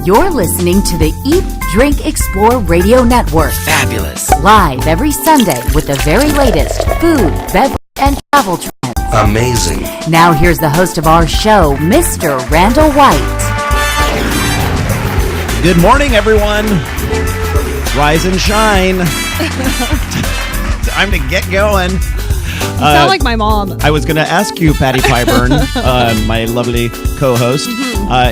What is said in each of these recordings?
You're listening to the Eat, Drink, Explore Radio Network. Fabulous. Live every Sunday with the very latest food, beverage, and travel trends. Amazing. Now here's the host of our show, Mr. Randall White. Good morning, everyone. Rise and shine. Time to get going. You sound like my mom. I was going to ask you, Patty Pyburn, my lovely co-host,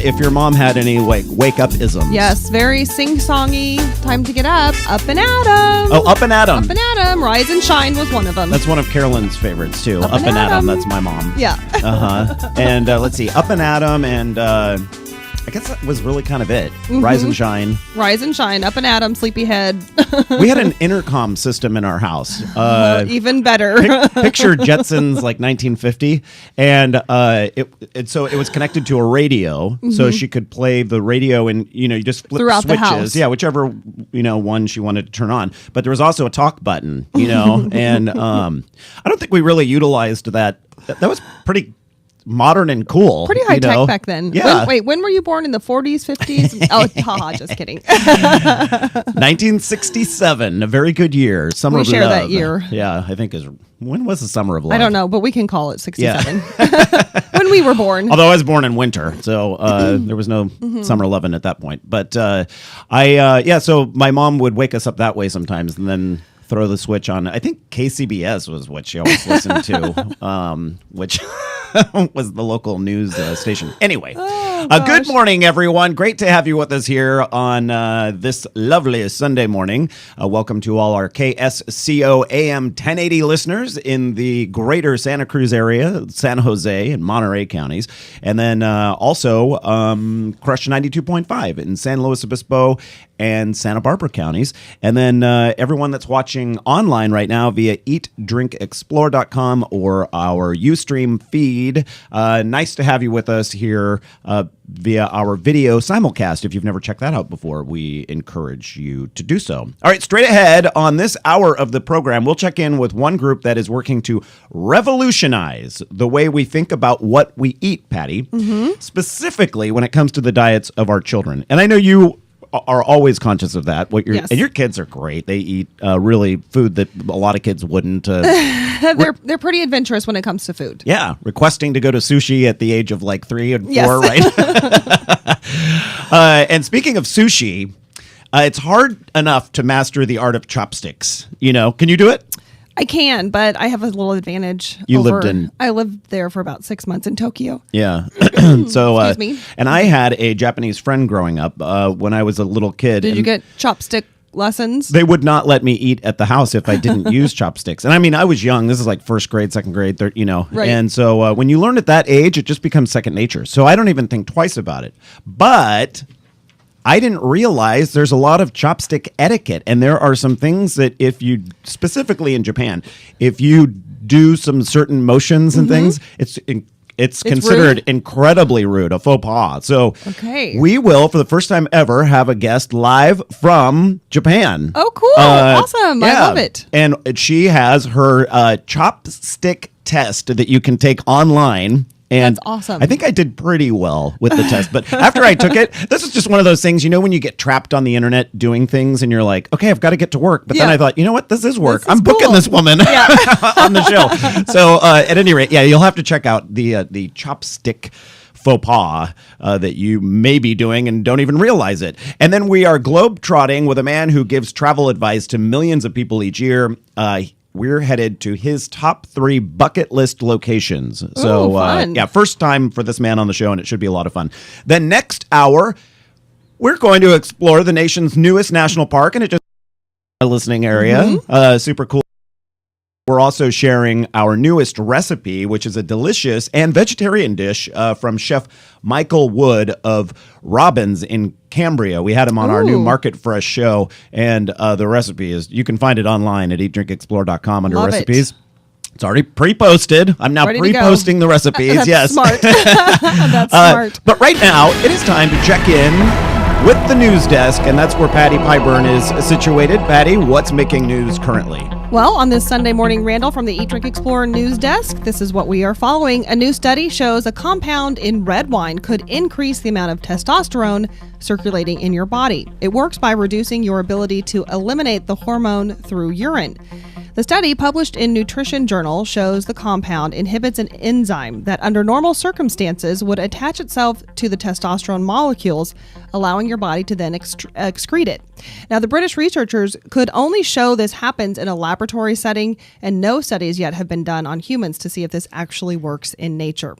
if your mom had any wake-up-isms. Yes, very sing-songy. Time to get up. Up and Adam. Oh, Up and Adam. Up and Adam. Rise and Shine was one of them. That's one of Carolyn's favorites, too. Up and Adam. That's my mom. Yeah. And let's see. Up and Adam and... I guess that was really kind of it. Rise and shine. Rise and shine. Up and Adam, Sleepyhead. We had an intercom system in our house. Even better. Picture Jetsons like 1950, and so it was connected to a radio, so she could play the radio, and you just flip throughout switches, the house. yeah, whichever one she wanted to turn on. But there was also a talk button, and I don't think we really utilized that. That was pretty modern and cool. Pretty high tech back then. Yeah. When were you born? In the 40s, 50s? Oh, haha, just kidding. 1967, a very good year. Summer of We share Love. that year. Yeah, I think when was the Summer of Love? I don't know, but we can call it 67. When we were born. Although I was born in winter, so there was no summer loving at that point. But so my mom would wake us up that way sometimes, and then throw the switch on. I think KCBS was what she always listened to, which was the local news station. Anyway, good morning, everyone. Great to have you with us here on this lovely Sunday morning. Welcome to all our KSCO AM 1080 listeners in the greater Santa Cruz area, San Jose and Monterey counties. And then also Crush 92.5 in San Luis Obispo and Santa Barbara counties. And then everyone that's watching online right now via eatdrinkexplore.com or our Ustream feed. Nice to have you with us here via our video simulcast. If you've never checked that out before, we encourage you to do so. All right, straight ahead on this hour of the program, we'll check in with one group that is working to revolutionize the way we think about what we eat, Patty, specifically when it comes to the diets of our children. And I know you are always conscious of that. Yes. And your kids are great. They eat really food that a lot of kids wouldn't. They're pretty adventurous when it comes to food. Yeah, requesting to go to sushi at the age of like 3 and 4, Yes. right? And speaking of sushi, it's hard enough to master the art of chopsticks. Can you do it? I can, but I have a little advantage. I lived there for about 6 months in Tokyo. Yeah. So, Excuse me. And I had a Japanese friend growing up when I was a little kid. Did you get chopstick lessons? They would not let me eat at the house if I didn't use chopsticks. And I mean, I was young. This is like first grade, second grade, third, Right. And so when you learn at that age, it just becomes second nature. So I don't even think twice about it. But I didn't realize there's a lot of chopstick etiquette, and there are some things that if you, specifically in Japan, if you do some certain motions and things, it's considered rude. Incredibly rude, a faux pas. So Okay. we will, for the first time ever, have a guest live from Japan. Oh, cool. Awesome. I love it. And she has her chopstick test that you can take online. And That's awesome. I think I did pretty well with the test. But after I took it, this is just one of those things, when you get trapped on the internet doing things and you're like, okay, I've got to get to work. But then Yeah. I thought, you know what? This is work. This is I'm booking cool. this woman on the show. So at any rate, you'll have to check out the chopstick faux pas that you may be doing and don't even realize it. And then we are globe-trotting with a man who gives travel advice to millions of people each year. We're headed to his top 3 bucket list locations. So, fun. first time for this man on the show, and it should be a lot of fun. Then next hour, we're going to explore the nation's newest national park, and it just a listening area. Super cool. We're also sharing our newest recipe, which is a delicious and vegetarian dish from Chef Michael Wood of Robbins in Cambria. We had him on our new Market Fresh show, and the recipe is, you can find it online at eatdrinkexplore.com under Love recipes. it. It's already pre-posted. I'm now Ready to go. pre-posting the recipes. That's yes. smart. That's smart. But right now, it is time to check in with the news desk, and that's where Patty Pyburn is situated. Patty, what's making news currently? Well, on this Sunday morning, Randall from the Eat, Drink, Explore news desk, this is what we are following. A new study shows a compound in red wine could increase the amount of testosterone circulating in your body. It works by reducing your ability to eliminate the hormone through urine. The study, published in Nutrition Journal, shows the compound inhibits an enzyme that under normal circumstances would attach itself to the testosterone molecules, allowing your body to then excrete it. Now, the British researchers could only show this happens in a laboratory setting, and no studies yet have been done on humans to see if this actually works in nature.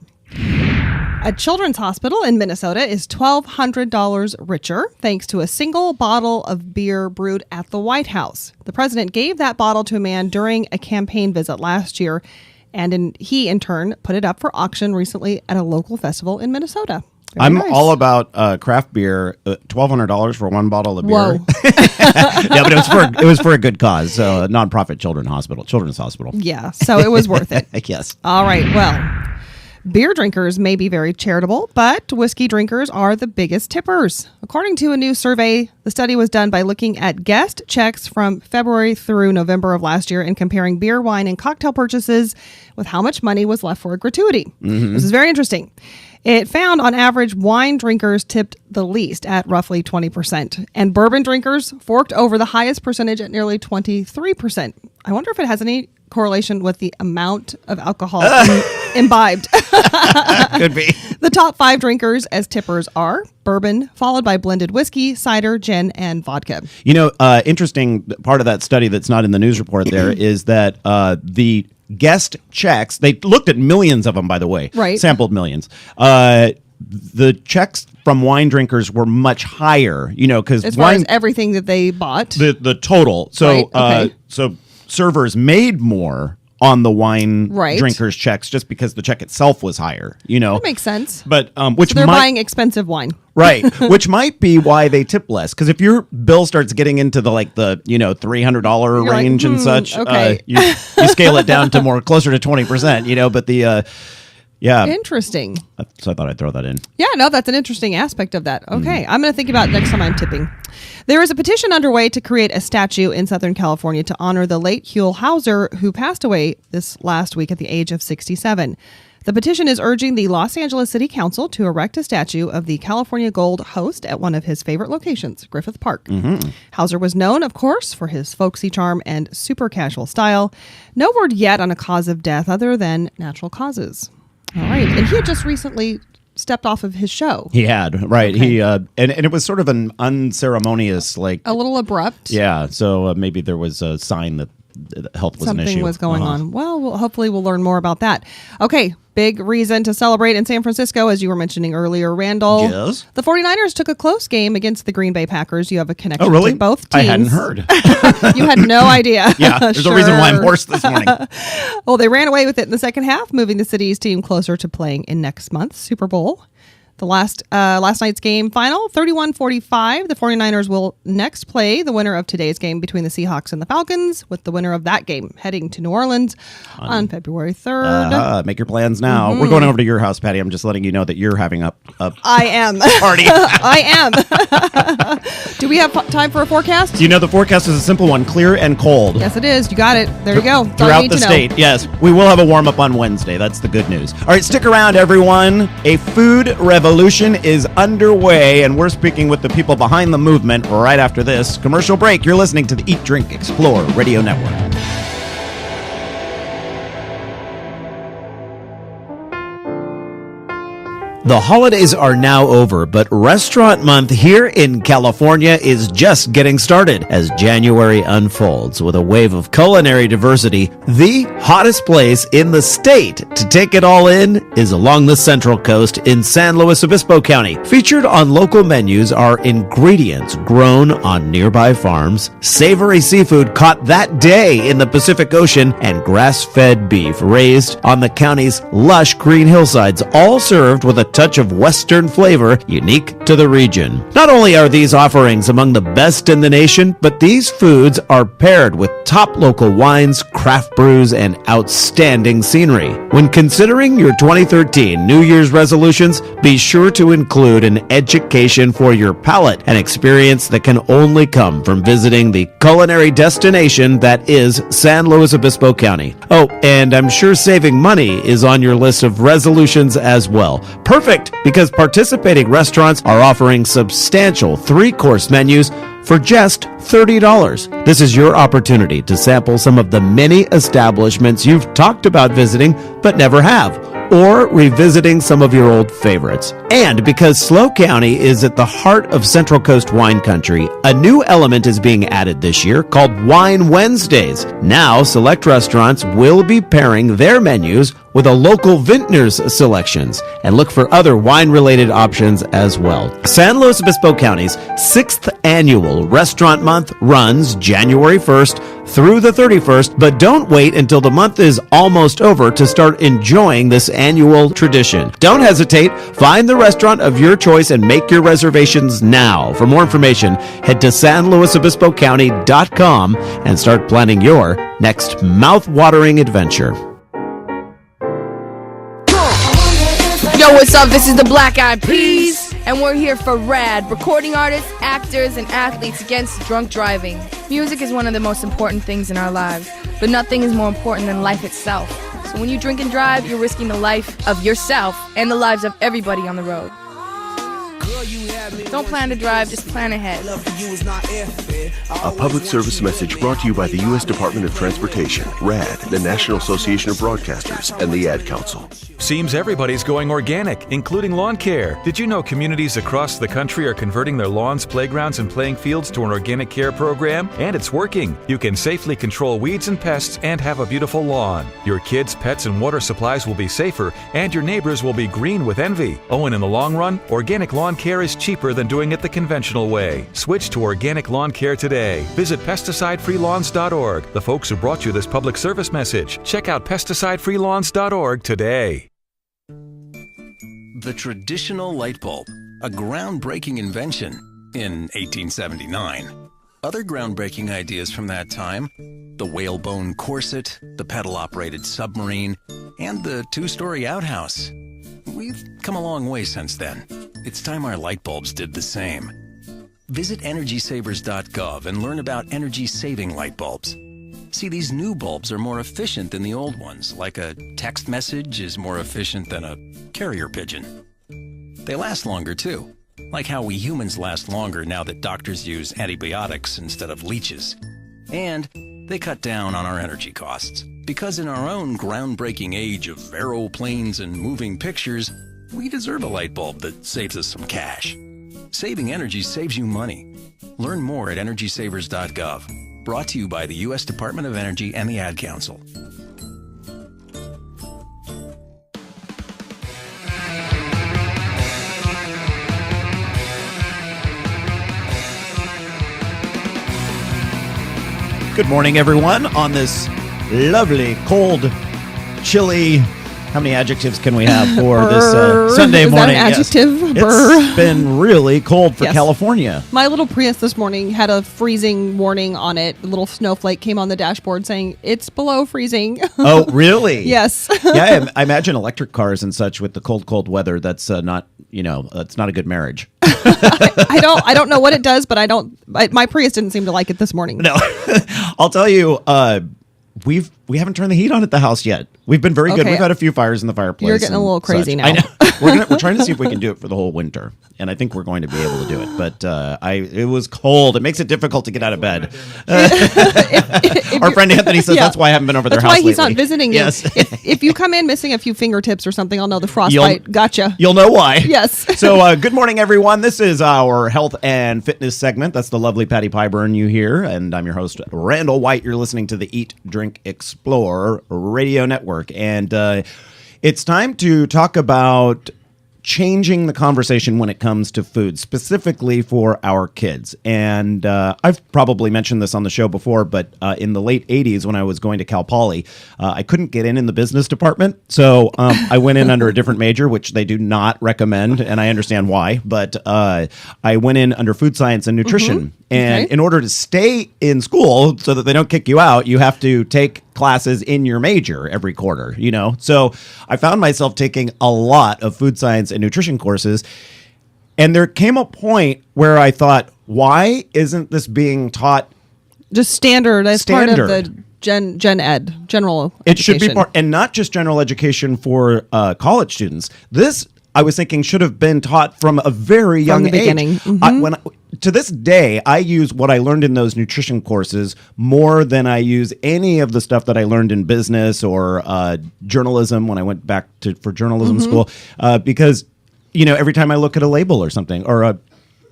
A children's hospital in Minnesota is $1,200 richer thanks to a single bottle of beer brewed at the White House. The president gave that bottle to a man during a campaign visit last year, and he, in turn, put it up for auction recently at a local festival in Minnesota. Very nice. All about craft beer. $1,200 for one bottle of beer. Whoa. Yeah, but it was for a good cause. So a nonprofit children's hospital. Yeah, so it was worth it. Yes. All right, well, beer drinkers may be very charitable, but whiskey drinkers are the biggest tippers. According to a new survey, the study was done by looking at guest checks from February through November of last year and comparing beer, wine, and cocktail purchases with how much money was left for a gratuity. Mm-hmm. This is very interesting. It found, on average, wine drinkers tipped the least at roughly 20%, and bourbon drinkers forked over the highest percentage at nearly 23%. I wonder if it has any correlation with the amount of alcohol imbibed. Could be. The top 5 drinkers as tippers are bourbon, followed by blended whiskey, cider, gin, and vodka. You know, interesting part of that study that's not in the news report there is that the guest checks, they looked at millions of them, by the way, right? Sampled millions. The checks from wine drinkers were much higher, you know, because as far as everything that they bought, the total. So, right, okay. So servers made more on the wine drinkers' checks just because the check itself was higher, you know. That makes sense. But which so they're buying expensive wine. Right, which might be why they tip less. Because if your bill starts getting into the $300 range and such, okay. You scale it down to more closer to 20%. You know, but interesting. So I thought I'd throw that in. Yeah, no, that's an interesting aspect of that. Okay, I'm going to think about it next time I'm tipping. There is a petition underway to create a statue in Southern California to honor the late Huell Hauser, who passed away this last week at the age of 67. The petition is urging the Los Angeles City Council to erect a statue of the California Gold host at one of his favorite locations, Griffith Park. Mm-hmm. Hauser was known, of course, for his folksy charm and super casual style. No word yet on a cause of death other than natural causes. All right. And he had just recently stepped off of his show. He had, right. Okay. He and it was sort of an unceremonious, a little abrupt. Yeah. So maybe there was a sign that health was an issue. Something was going on. Well, hopefully we'll learn more about that. Okay. Big reason to celebrate in San Francisco, as you were mentioning earlier, Randall. Yes. The 49ers took a close game against the Green Bay Packers. You have a connection to both teams. I hadn't heard. You had no idea. Yeah, there's a reason why I'm hoarse this morning. Well, they ran away with it in the second half, moving the city's team closer to playing in next month's Super Bowl. The last night's game final, 31-45. The 49ers will next play the winner of today's game between the Seahawks and the Falcons, with the winner of that game heading to New Orleans on February 3rd. Make your plans now. Mm-hmm. We're going over to your house, Patty. I'm just letting you know that you're having a I am. party. I am. Do we have time for a forecast? You know, the forecast is a simple one, clear and cold. Yes, it is. You got it. There you go. That's all you Throughout need the to know. state. Yes, we will have a warm-up on Wednesday. That's the good news. All right, stick around, everyone. A food revolution is underway, and we're speaking with the people behind the movement right after this commercial break. You're listening to the Eat, Drink, Explore Radio Network. The holidays are now over, but Restaurant Month here in California is just getting started. As January unfolds with a wave of culinary diversity, the hottest place in the state to take it all in is along the Central Coast in San Luis Obispo County. Featured on local menus are ingredients grown on nearby farms, savory seafood caught that day in the Pacific Ocean, and grass-fed beef raised on the county's lush green hillsides, all served with a touch of Western flavor unique to the region. Not only are these offerings among the best in the nation, but these foods are paired with top local wines, craft brews, and outstanding scenery. When considering your 2013 New Year's resolutions, be sure to include an education for your palate, an experience that can only come from visiting the culinary destination that is San Luis Obispo County. Oh, and I'm sure saving money is on your list of resolutions as well. Perfect, because participating restaurants are offering substantial 3-course menus for just $30. This is your opportunity to sample some of the many establishments you've talked about visiting but never have, or revisiting some of your old favorites. And because SLO County is at the heart of Central Coast wine country, a new element is being added this year called Wine Wednesdays. Now, select restaurants will be pairing their menus with a local vintner's selections, and look for other wine-related options as well. San Luis Obispo County's 6th annual Restaurant Month runs January 1st through the 31st, but don't wait until the month is almost over to start enjoying this annual tradition. Don't hesitate. Find the restaurant of your choice and make your reservations now. For more information, head to sanluisobispocounty.com and start planning your next mouth-watering adventure. Yo, what's up? This is the Black Eyed Peas, and we're here for RAD, recording artists, actors, and athletes against drunk driving. Music is one of the most important things in our lives, but nothing is more important than life itself. So when you drink and drive, you're risking the life of yourself and the lives of everybody on the road. Don't plan to drive, just plan ahead. A public service message brought to you by the U.S. Department of Transportation, RAD, the National Association of Broadcasters, and the Ad Council. Seems everybody's going organic, including lawn care. Did you know communities across the country are converting their lawns, playgrounds, and playing fields to an organic care program? And it's working. You can safely control weeds and pests and have a beautiful lawn. Your kids, pets, and water supplies will be safer, and your neighbors will be green with envy. Oh, and in the long run, organic lawn care is cheaper than doing it the conventional way. Switch to organic lawn care today. Visit pesticidefreelawns.org, the folks who brought you this public service message. Check out pesticidefreelawns.org today. The traditional light bulb, a groundbreaking invention in 1879. Other groundbreaking ideas from that time, the whalebone corset, the pedal-operated submarine, and the 2-story outhouse. We've come a long way since then. It's time our light bulbs did the same. Visit EnergySavers.gov and learn about energy-saving light bulbs. See, these new bulbs are more efficient than the old ones, like a text message is more efficient than a carrier pigeon. They last longer, too, like how we humans last longer now that doctors use antibiotics instead of leeches. And they cut down on our energy costs, because in our own groundbreaking age of aeroplanes and moving pictures, we deserve a light bulb that saves us some cash. Saving energy saves you money. Learn more at EnergySavers.gov. Brought to you by the U.S. Department of Energy and the Ad Council. Good morning, everyone, on this lovely, cold, chilly... How many adjectives can we have for this Sunday Is morning? that an adjective? Yes. Brr. It's been really cold for Yes. California. My little Prius this morning had a freezing warning on it. A little snowflake came on the dashboard saying it's below freezing. Oh, really? Yes. Yeah, I imagine electric cars and such with the cold weather. That's not, it's not a good marriage. I don't know what it does, but my Prius didn't seem to like it this morning. No, I'll tell you, we haven't turned the heat on at the house yet. We've been very good. Okay. We've had a few fires in the fireplace. You're getting a little crazy such. now. I know. We're trying to see if we can do it for the whole winter, and I think we're going to be able to do it. But it was cold. It makes it difficult to get out of bed. Our friend Anthony says that's why I haven't been over their house That's why he's lately. not visiting you. Yes. If you come in missing a few fingertips or something, I'll know the frostbite gotcha. You'll know why. Yes. So good morning, everyone. This is our health and fitness segment. That's the lovely Patty Pyburn you hear, and I'm your host, Randall White. You're listening to the Eat, Drink, Explore Radio Network, and it's time to talk about changing the conversation when it comes to food, specifically for our kids. And I've probably mentioned this on the show before, but in the late 80s when I was going to Cal Poly, I couldn't get in the business department. So I went in under a different major, which they do not recommend, and I understand why. But I went in under food science and nutrition. And in order to stay in school so that they don't kick you out, you have to take classes in your major every quarter, you know? So I found myself taking a lot of food science and nutrition courses. And there came a point where I thought, why isn't this being taught just standard as part of the gen ed, general education? It should be part, and not just general education for college students. This, I was thinking, should have been taught from a very young the beginning. age. To this day, I use what I learned in those nutrition courses more than I use any of the stuff that I learned in business or journalism when I went back for journalism school. Because, you know, every time I look at a label or something, or a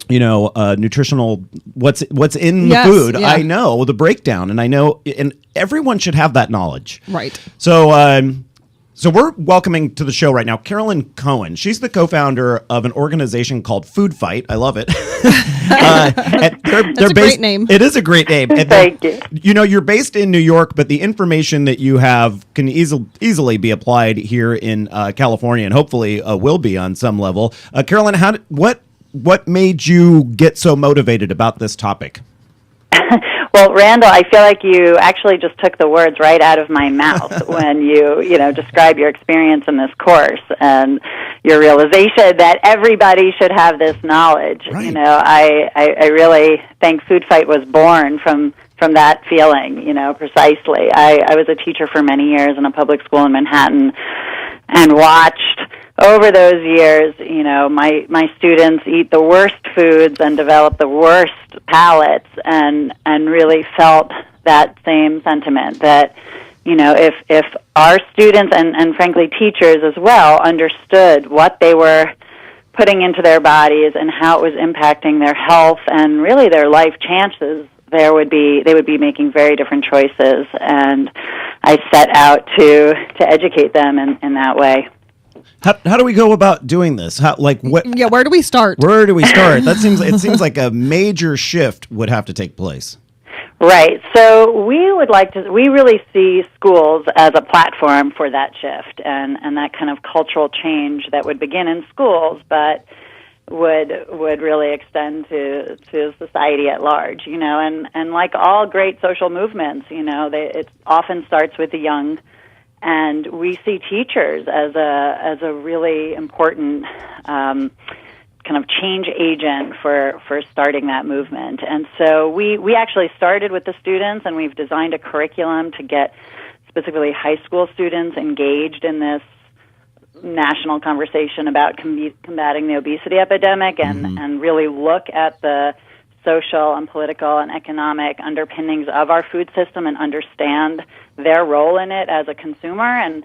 nutritional, what's in the food, I know the breakdown, and I know, and everyone should have that knowledge. Right. So we're welcoming to the show right now Carolyn Cohen. She's the co-founder of an organization called Food Fight. I love it. That's a great name. It is a great name. Thank you. You know, you're based in New York, but the information that you have can easily be applied here in California, and hopefully will be on some level. Carolyn, what made you get so motivated about this topic? Well, Randall, I feel like you actually just took the words right out of my mouth when you describe your experience in this course and your realization that everybody should have this knowledge. Right. You know, I really think Food Fight was born from that feeling, you know, precisely. I was a teacher for many years in a public school in Manhattan and watched over those years, you know, my students eat the worst foods and develop the worst palates, and really felt that same sentiment that, you know, if our students and frankly teachers as well understood what they were putting into their bodies and how it was impacting their health and really their life chances, they would be making very different choices. And I set out to educate them in that way. How do we go about doing this? Where do we start? Where do we start? It seems like a major shift would have to take place. Right. So we really see schools as a platform for that shift and that kind of cultural change that would begin in schools, but would really extend to society at large, you know, and like all great social movements, you know, it often starts with the young. And we see teachers as a really important kind of change agent for starting that movement. And so we actually started with the students, and we've designed a curriculum to get specifically high school students engaged in this national conversation about combating the obesity epidemic and really look at the social and political and economic underpinnings of our food system and understand their role in it as a consumer. And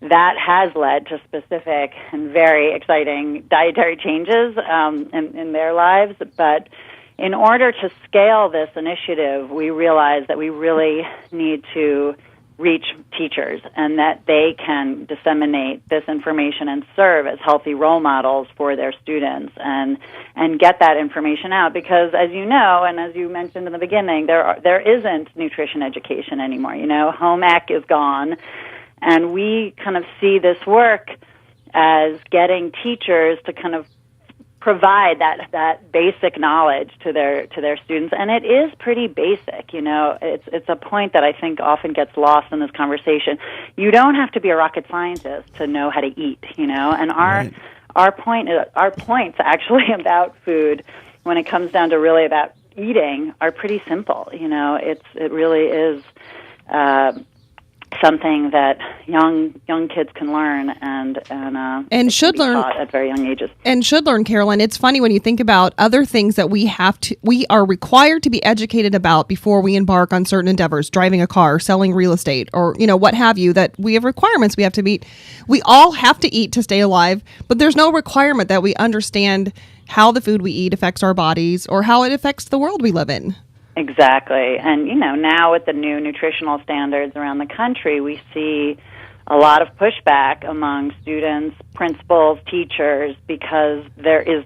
that has led to specific and very exciting dietary changes in their lives. But in order to scale this initiative, we realized that we really need to reach teachers and that they can disseminate this information and serve as healthy role models for their students and get that information out, because as you know, and as you mentioned in the beginning, there isn't nutrition education anymore. You know, home ec is gone, and we kind of see this work as getting teachers to kind of provide that basic knowledge to their students, and it is pretty basic. You know, it's a point that I think often gets lost in this conversation. You don't have to be a rocket scientist to know how to eat. You know, and our points actually about food, when it comes down to really about eating, are pretty simple. You know, it really is something that young kids can learn and should learn at very young ages. And should learn, Carolyn. It's funny when you think about other things that we are required to be educated about before we embark on certain endeavors, driving a car, selling real estate, or, you know, what have you, that we have requirements we have to meet. We all have to eat to stay alive, but there's no requirement that we understand how the food we eat affects our bodies or how it affects the world we live in. Exactly. And, you know, now with the new nutritional standards around the country, we see a lot of pushback among students, principals, teachers, because there is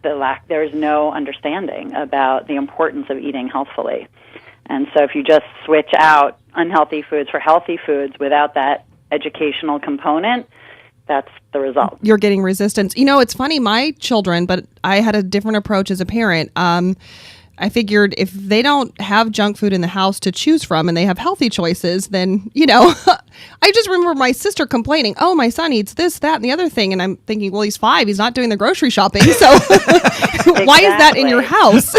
no understanding about the importance of eating healthfully. And so if you just switch out unhealthy foods for healthy foods without that educational component, that's the result. You're getting resistance. You know, it's funny, my children, but I had a different approach as a parent. I figured if they don't have junk food in the house to choose from and they have healthy choices, then, you know, I just remember my sister complaining, oh, my son eats this, that, and the other thing. And I'm thinking, well, he's 5. He's not doing the grocery shopping. So why is that in your house?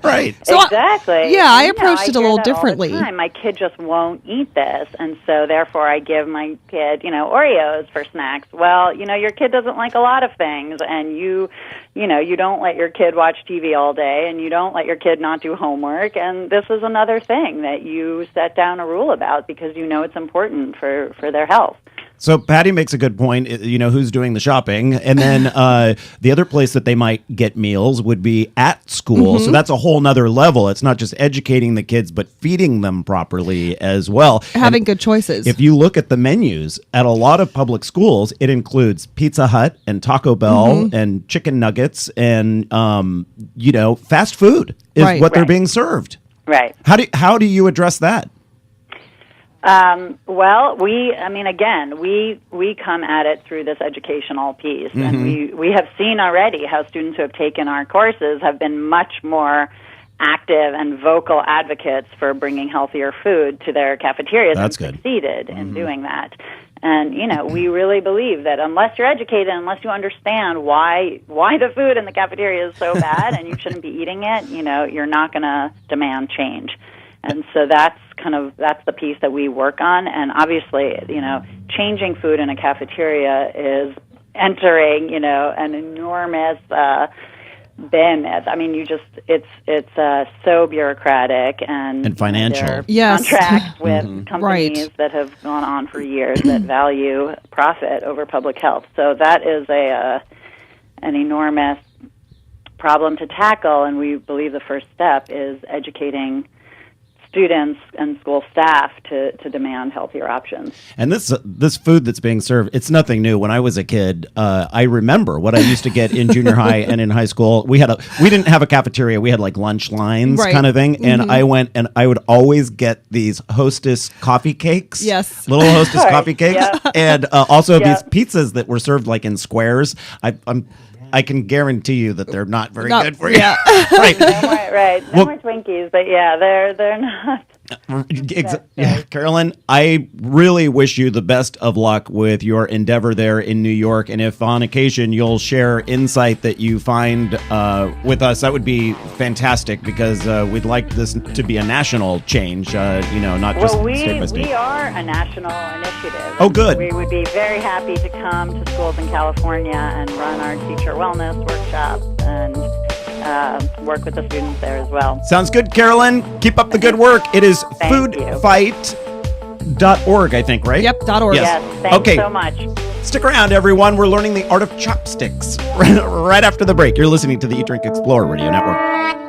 Right. So exactly. I approached it a little differently. All the time. My kid just won't eat this. And so therefore I give my kid, Oreos for snacks. Well, your kid doesn't like a lot of things. And you don't let your kid watch TV all day, and you don't let your kid not do homework. And this is another thing that you set down a rule about because you know it's important for their health. So Patty makes a good point, who's doing the shopping. And then the other place that they might get meals would be at school. So that's a whole nother level. It's not just educating the kids, but feeding them properly as well. Having good choices. If you look at the menus at a lot of public schools, it includes Pizza Hut and Taco Bell and chicken nuggets and, fast food is what they're being served. Right. How do you address that? Well, we come at it through this educational piece, and we have seen already how students who have taken our courses have been much more active and vocal advocates for bringing healthier food to their cafeterias. That's and good. Succeeded in doing that. And, we really believe that unless you're educated, unless you understand why the food in the cafeteria is so bad and you shouldn't be eating it, you're not going to demand change. And so that's the piece that we work on. And obviously, changing food in a cafeteria is entering, an enormous bin. I mean, it's so bureaucratic and financial. There are Yes. contracts with companies Right. that have gone on for years that value profit over public health. So that is an enormous problem to tackle, and we believe the first step is educating students and school staff to demand healthier options. And this food that's being served, it's nothing new. When I was a kid, I remember what I used to get in junior high and in high school. We didn't have a cafeteria. We had like lunch lines kind of thing. And I went and I would always get these Hostess coffee cakes. Yes. Little Hostess coffee cakes. Yeah. And also these pizzas that were served like in squares. I can guarantee you that they're not very good for you. Yeah. Right. Right. No more Twinkies, but yeah, they're not. Carolyn, I really wish you the best of luck with your endeavor there in New York. And if on occasion you'll share insight that you find with us, that would be fantastic because we'd like this to be a national change, not just state by state. We are a national initiative. Oh, good. We would be very happy to come to schools in California and run our teacher wellness workshops and work with the students there as well. Sounds good, Carolyn. Keep up the good work. It is Thank foodfight.org, I think, right? Yep, .org. Yes, thanks so much. Stick around, everyone. We're learning the art of chopsticks right after the break. You're listening to the Eat, Drink, Explore Radio Network.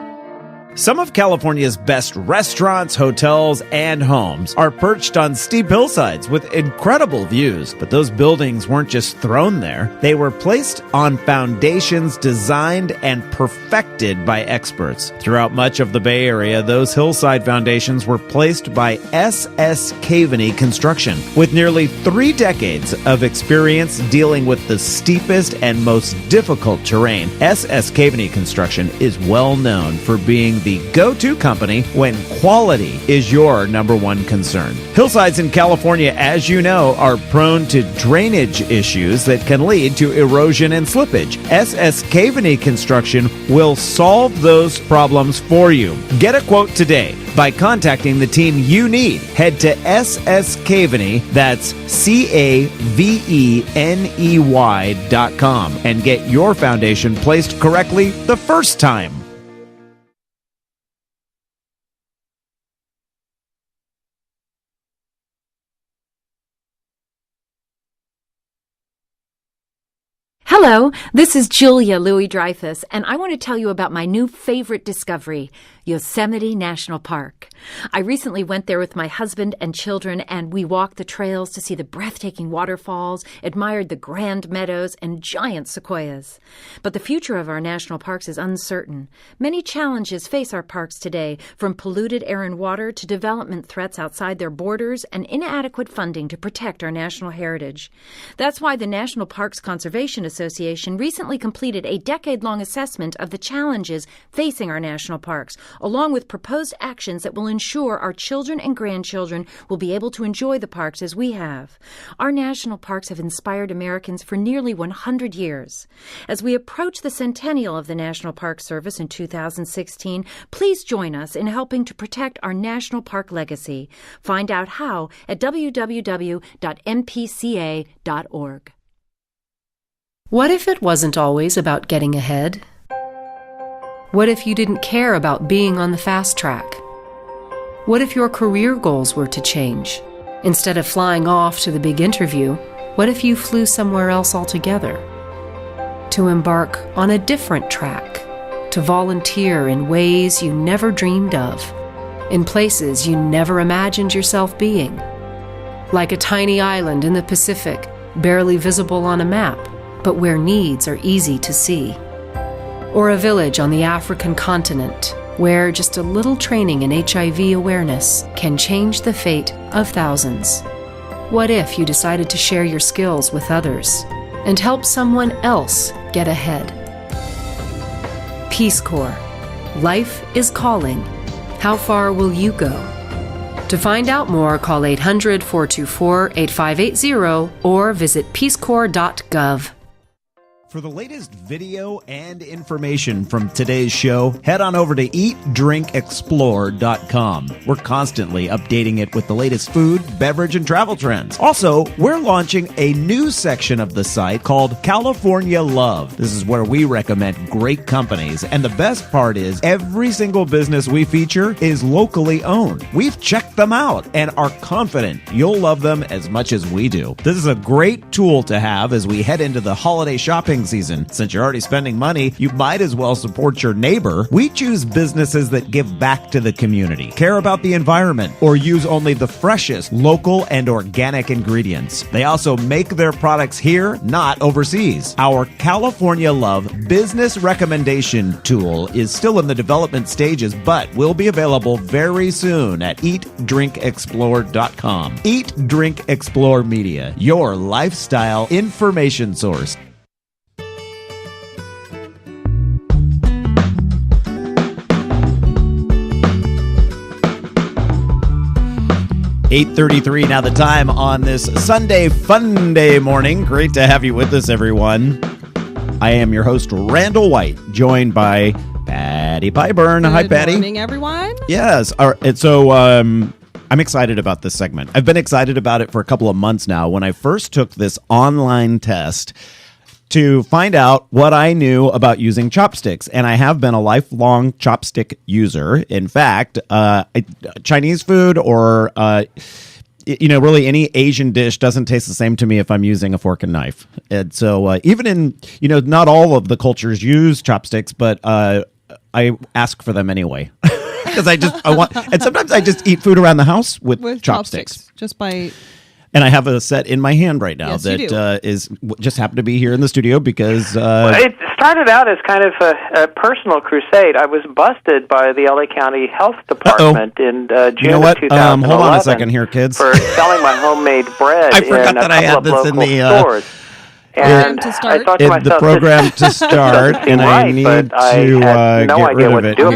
Some of California's best restaurants, hotels, and homes are perched on steep hillsides with incredible views. But those buildings weren't just thrown there. They were placed on foundations designed and perfected by experts. Throughout much of the Bay Area, those hillside foundations were placed by S.S. Caveney Construction. With nearly 3 decades of experience dealing with the steepest and most difficult terrain, S.S. Caveney Construction is well known for being the go-to company when quality is your number one concern. Hillsides in California, as you know, are prone to drainage issues that can lead to erosion and slippage. S.S. Caveney Construction will solve those problems for you. Get a quote today by contacting the team you need. Head to S.S. Caveney, that's CAVENEY.com, and get your foundation placed correctly the first time. Hello, this is Julia Louis-Dreyfus, and I want to tell you about my new favorite discovery, Yosemite National Park. I recently went there with my husband and children, and we walked the trails to see the breathtaking waterfalls, admired the grand meadows, and giant sequoias. But the future of our national parks is uncertain. Many challenges face our parks today, from polluted air and water to development threats outside their borders and inadequate funding to protect our national heritage. That's why the National Parks Conservation Association recently completed a decade-long assessment of the challenges facing our national parks, along with proposed actions that will ensure our children and grandchildren will be able to enjoy the parks as we have. Our national parks have inspired Americans for nearly 100 years. As we approach the centennial of the National Park Service in 2016, please join us in helping to protect our national park legacy. Find out how at www.mpca.org. What if it wasn't always about getting ahead? What if you didn't care about being on the fast track? What if your career goals were to change? Instead of flying off to the big interview, what if you flew somewhere else altogether? To embark on a different track, to volunteer in ways you never dreamed of, in places you never imagined yourself being. Like a tiny island in the Pacific, barely visible on a map, but where needs are easy to see. Or a village on the African continent, where just a little training in HIV awareness can change the fate of thousands. What if you decided to share your skills with others and help someone else get ahead? Peace Corps. Life is calling. How far will you go? To find out more, call 800-424-8580 or visit peacecorps.gov. For the latest video and information from today's show, head on over to eatdrinkexplore.com. We're constantly updating it with the latest food, beverage, and travel trends. Also, we're launching a new section of the site called California Love. This is where we recommend great companies, and the best part is every single business we feature is locally owned. We've checked them out and are confident you'll love them as much as we do. This is a great tool to have as we head into the holiday shopping season. Since you're already spending money, you might as well support your neighbor. We choose businesses that give back to the community, care about the environment, or use only the freshest local and organic ingredients. They also make their products here, not overseas. Our California Love business recommendation tool is still in the development stages, but will be available very soon at eatdrinkexplore.com. Eat Drink Explore Media, your lifestyle information source. 8:33 now the time on this Sunday Fun Day morning. Great to have you with us, everyone. I am your host, Randall White, joined by Patty Pyburn. Hi, Patty. Good morning, everyone. Yes. All right. And so I'm excited about this segment. I've been excited about it for a couple of months now. When I first took this online test to find out what I knew about using chopsticks. And I have been a lifelong chopstick user. In fact, Chinese food or, really any Asian dish doesn't taste the same to me if I'm using a fork and knife. And so even in, not all of the cultures use chopsticks, but I ask for them anyway. Because and sometimes I just eat food around the house with chopsticks. And I have a set in my hand right now is just happened to be here in the studio because... it started out as kind of a personal crusade. I was busted by the LA County Health Department in June of 2011. Hold on a second here, kids. For selling my homemade bread I forgot that I had this in the stores. And to start. I thought to myself, the program to start, and I need to get rid of it. So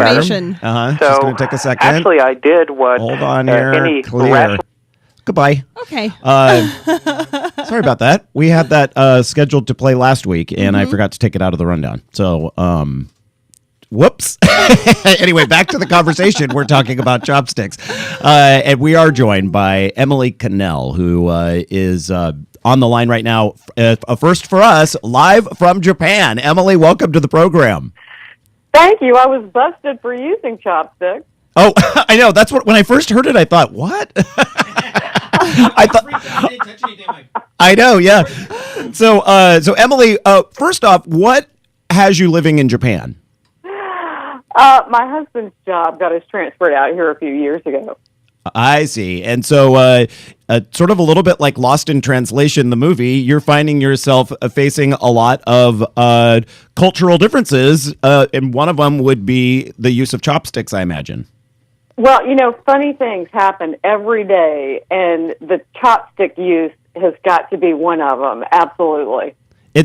just going to take a second. Actually, I did what Hold on here. any Clear. Goodbye. Okay. Sorry about that. We had that scheduled to play last week, and I forgot to take it out of the rundown. So, whoops. Anyway, back to the conversation. We're talking about chopsticks. And we are joined by Emily Cannell, who is on the line right now. A first for us, live from Japan. Emily, welcome to the program. Thank you. I was busted for using chopsticks. Oh, I know. That's what, when I first heard it, I thought, what? I know, yeah. So Emily, first off, what has you living in Japan? My husband's job got us transferred out here a few years ago. I see. And so sort of a little bit like Lost in Translation, the movie, you're finding yourself facing a lot of cultural differences, and one of them would be the use of chopsticks, I imagine. Well, funny things happen every day, and the chopstick use has got to be one of them. Absolutely.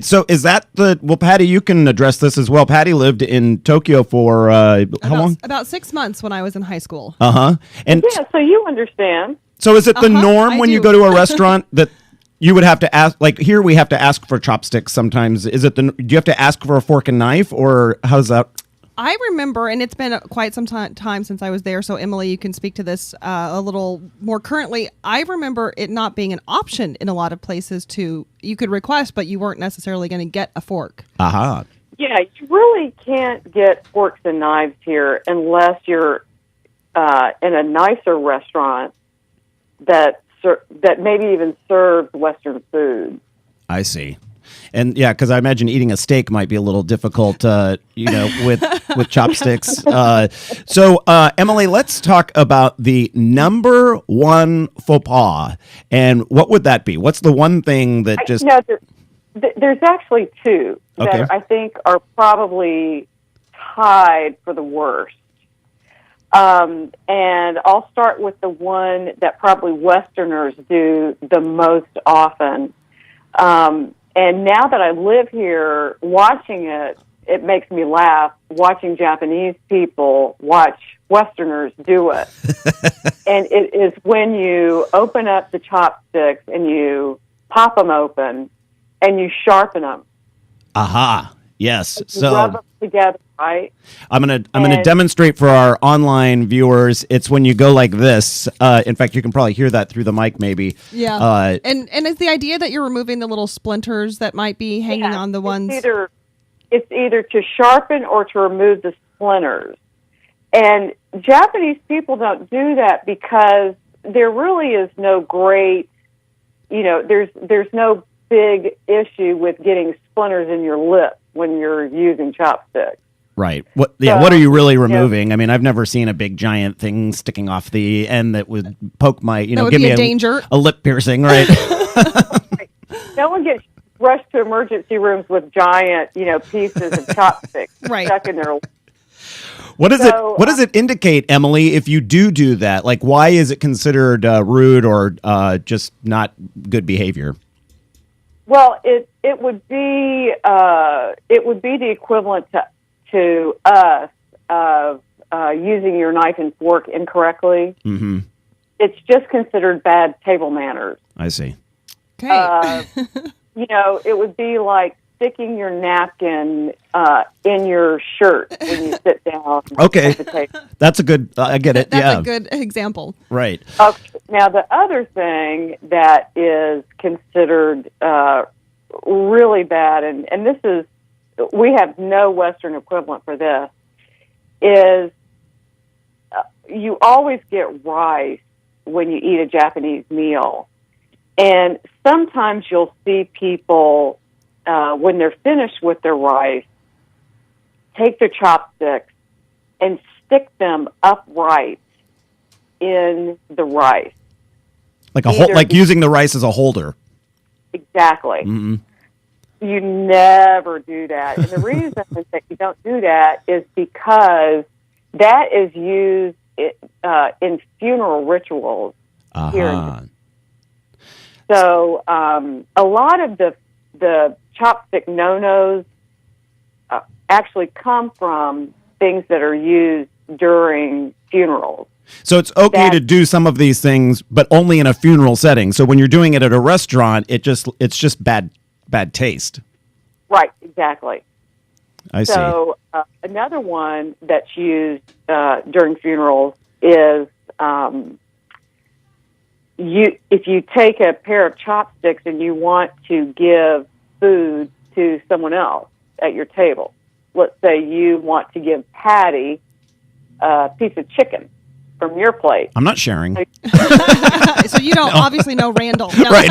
So is that well, Patty, you can address this as well. Patty lived in Tokyo for how long? About 6 months when I was in high school. And yeah, so you understand. So is it the norm I when do. you go to a restaurant that you would have to ask, like here we have to ask for chopsticks sometimes. Is it do you have to ask for a fork and knife, or how's that? I remember, and it's been quite some time since I was there, so Emily, you can speak to this a little more currently. I remember it not being an option in a lot of places you could request, but you weren't necessarily going to get a fork. Aha. Yeah, you really can't get forks and knives here unless you're in a nicer restaurant that maybe even serves Western food. I see. And yeah, because I imagine eating a steak might be a little difficult, with chopsticks. So, Emily, let's talk about the number one faux pas. And what would that be? What's the one thing that just... There's actually two that I think are probably tied for the worst. And I'll start with the one that probably Westerners do the most often. And now that I live here, watching it makes me laugh, watching Japanese people watch Westerners do it. And it is when you open up the chopsticks and you pop them open and you sharpen them. Aha. Yes. You rub them together, right? I'm gonna demonstrate for our online viewers. It's when you go like this. In fact, you can probably hear that through the mic, maybe. Yeah. And it's the idea that you're removing the little splinters that might be hanging on the ones. It's either to sharpen or to remove the splinters. And Japanese people don't do that because there really is no great, there's no big issue with getting splinters in your lip when you're using chopsticks. Right. What are you really removing? I mean, I've never seen a big giant thing sticking off the end that would poke my, that would give be me a danger. A lip piercing, right? No one gets rushed to emergency rooms with giant, pieces of chopsticks stuck in their lip. What does it indicate, Emily, if you do that? Like, why is it considered rude or just not good behavior? Well, it would be the equivalent to us of using your knife and fork incorrectly. Mm-hmm. It's just considered bad table manners. I see. Okay. It would be like sticking your napkin in your shirt when you sit down. Okay. At the table. That's a good, I get it. That's a good example. Right. Okay. Now, the other thing that is considered really bad, and this is, we have no Western equivalent for this, is you always get rice when you eat a Japanese meal. And sometimes you'll see people, when they're finished with their rice, take their chopsticks and stick them upright in the rice. Like using the rice as a holder. Exactly. Mm-hmm. You never do that. And the reason that you don't do that is because that is used in funeral rituals here in Japan. So a lot of the chopstick no-nos actually come from things that are used during funerals. So it's okay to do some of these things, but only in a funeral setting. So when you're doing it at a restaurant, it's just bad taste. Right, exactly. I see. So another one that's used during funerals is if you take a pair of chopsticks and you want to give food to someone else at your table. Let's say you want to give Patty a piece of chicken from your plate. I'm not sharing. So you don't obviously know Randall. No. Right.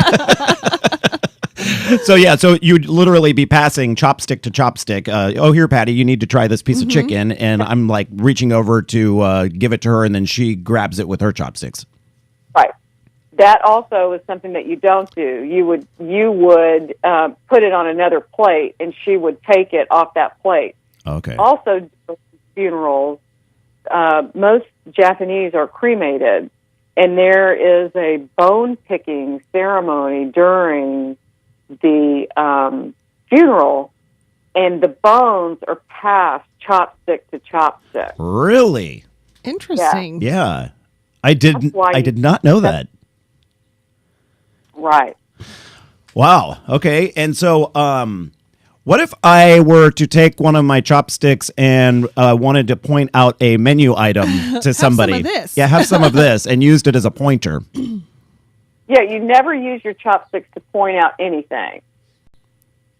So you'd literally be passing chopstick to chopstick. Here, Patty, you need to try this piece of chicken, and I'm like reaching over to give it to her, and then she grabs it with her chopsticks. Right. That also is something that you don't do. You would put it on another plate, and she would take it off that plate. Okay. Also, funerals, most Japanese are cremated, and there is a bone picking ceremony during the funeral, and the bones are passed chopstick to chopstick. Really? Interesting. Yeah. I did not know that. Right. Wow. Okay. And so, what if I were to take one of my chopsticks and wanted to point out a menu item to somebody? Have some of this. Yeah, have some of this, and used it as a pointer. Yeah, you never use your chopsticks to point out anything.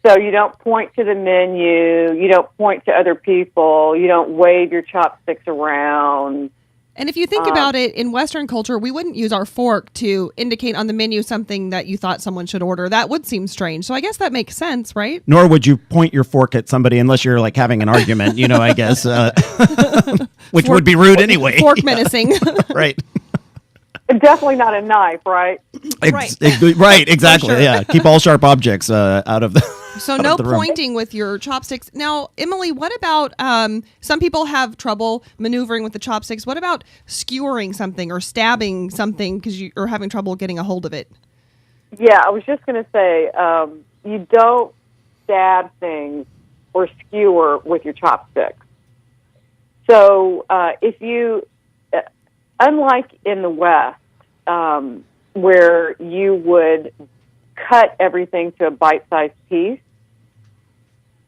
So you don't point to the menu, you don't point to other people, you don't wave your chopsticks around. And if you think about it, in Western culture, we wouldn't use our fork to indicate on the menu something that you thought someone should order. That would seem strange. So I guess that makes sense, right? Nor would you point your fork at somebody unless you're like having an argument, I guess, which would be rude anyway. Fork menacing. Right. Definitely not a knife, right? Right, exactly. Sure. Yeah, keep all sharp objects out of the. So no pointing with your chopsticks. Now, Emily, what about some people have trouble maneuvering with the chopsticks? What about skewering something or stabbing something because you're having trouble getting a hold of it? Yeah, I was just going to say, you don't stab things or skewer with your chopsticks. So if you, unlike in the West, where you would cut everything to a bite-sized piece,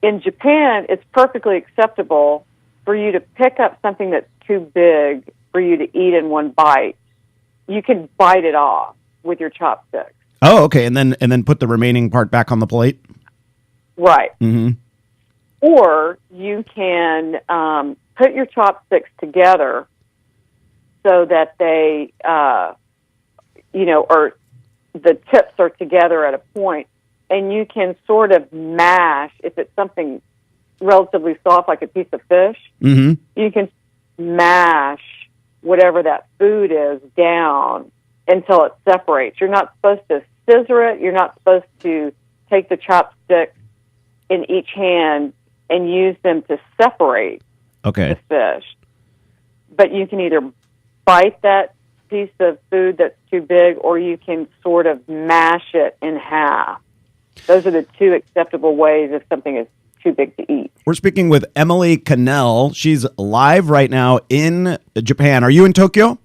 in Japan, it's perfectly acceptable for you to pick up something that's too big for you to eat in one bite. You can bite it off with your chopsticks. Oh, okay, and then put the remaining part back on the plate. Right. Mm-hmm. Or you can put your chopsticks together so that they, or the tips are together at a point, and you can sort of mash, if it's something relatively soft like a piece of fish, you can mash whatever that food is down until it separates. You're not supposed to scissor it. You're not supposed to take the chopsticks in each hand and use them to separate the fish. But you can either bite that piece of food that's too big, or you can sort of mash it in half. Those are the two acceptable ways if something is too big to eat. We're speaking with Emily Cannell. She's live right now in Japan. Are you in Tokyo?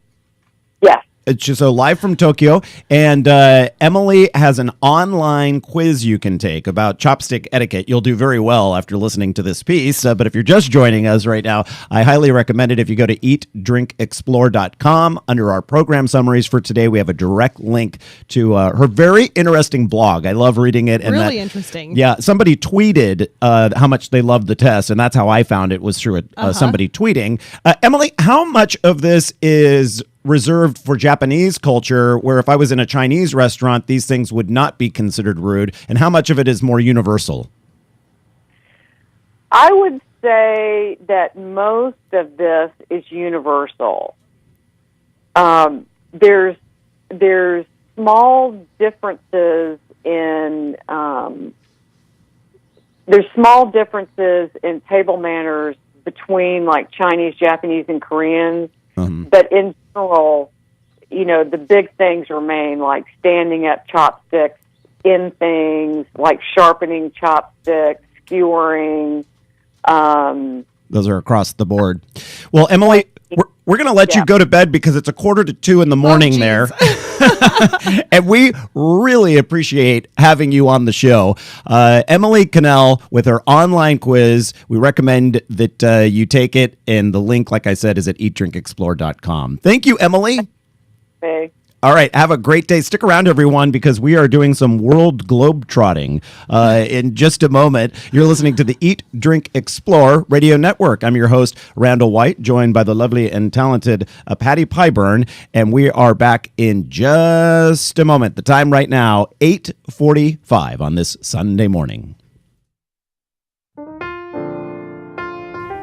Yes. So live from Tokyo, and Emily has an online quiz you can take about chopstick etiquette. You'll do very well after listening to this piece, but if you're just joining us right now, I highly recommend it. If you go to eatdrinkexplore.com, under our program summaries for today, we have a direct link to her very interesting blog. I love reading it. And really interesting. Yeah, somebody tweeted how much they loved the test, and that's how I found it, was through somebody tweeting. Emily, how much of this is reserved for Japanese culture, where if I was in a Chinese restaurant, these things would not be considered rude, and how much of it is more universal? I would say that most of this is universal. There's small differences in table manners between like Chinese, Japanese, and Koreans. But in general, the big things remain, like standing up chopsticks in things, like sharpening chopsticks, skewering. Those are across the board. Well, Emily, we're going to let you go to bed because it's 1:45 in the morning there. And we really appreciate having you on the show. Emily Cannell with her online quiz. We recommend that you take it. And the link, like I said, is at eatdrinkexplore.com. Thank you, Emily. Hey. All right. Have a great day. Stick around, everyone, because we are doing some world globe trotting in just a moment. You're listening to the Eat, Drink, Explore Radio Network. I'm your host, Randall White, joined by the lovely and talented Patty Pyburn, and we are back in just a moment. The time right now, 8:45 on this Sunday morning.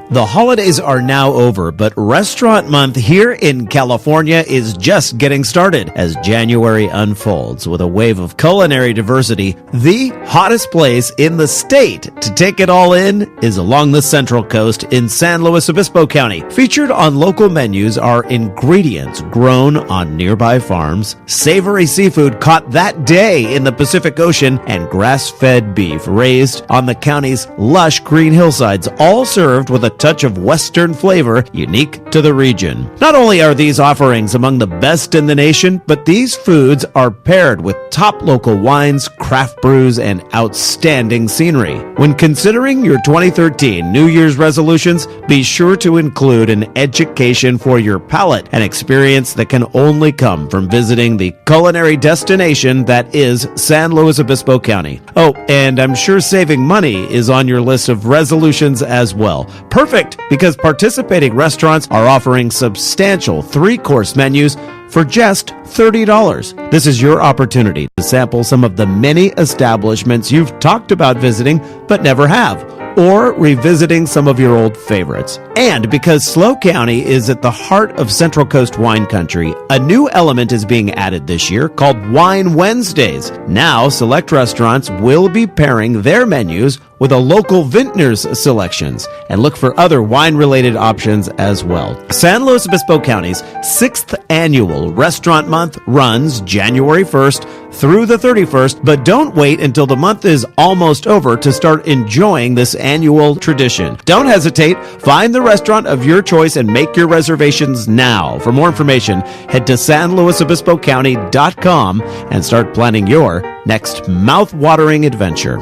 The holidays are now over, but Restaurant Month here in California is just getting started as January unfolds with a wave of culinary diversity. The hottest place in the state to take it all in is along the Central Coast in San Luis Obispo County. Featured on local menus are ingredients grown on nearby farms, savory seafood caught that day in the Pacific Ocean, and grass-fed beef raised on the county's lush green hillsides, all served with a touch of Western flavor unique to the region. Not only are these offerings among the best in the nation, but these foods are paired with top local wines, craft brews, and outstanding scenery. When considering your 2013 New Year's resolutions, be sure to include an education for your palate, an experience that can only come from visiting the culinary destination that is San Luis Obispo County. Oh, and I'm sure saving money is on your list of resolutions as well. Perfect, because participating restaurants are offering substantial 3-course menus for just $30. This is your opportunity to sample some of the many establishments you've talked about visiting but never have, or revisiting some of your old favorites. And because SLO County is at the heart of Central Coast wine country, a new element is being added this year called Wine Wednesdays. Now, select restaurants will be pairing their menus with a local vintner's selections, and look for other wine-related options as well. San Luis Obispo County's 6th annual Restaurant Month runs January 1st through the 31st, but don't wait until the month is almost over to start enjoying this annual tradition. Don't hesitate. Find the restaurant of your choice and make your reservations now. For more information, head to sanluisobispocounty.com and start planning your next mouth-watering adventure.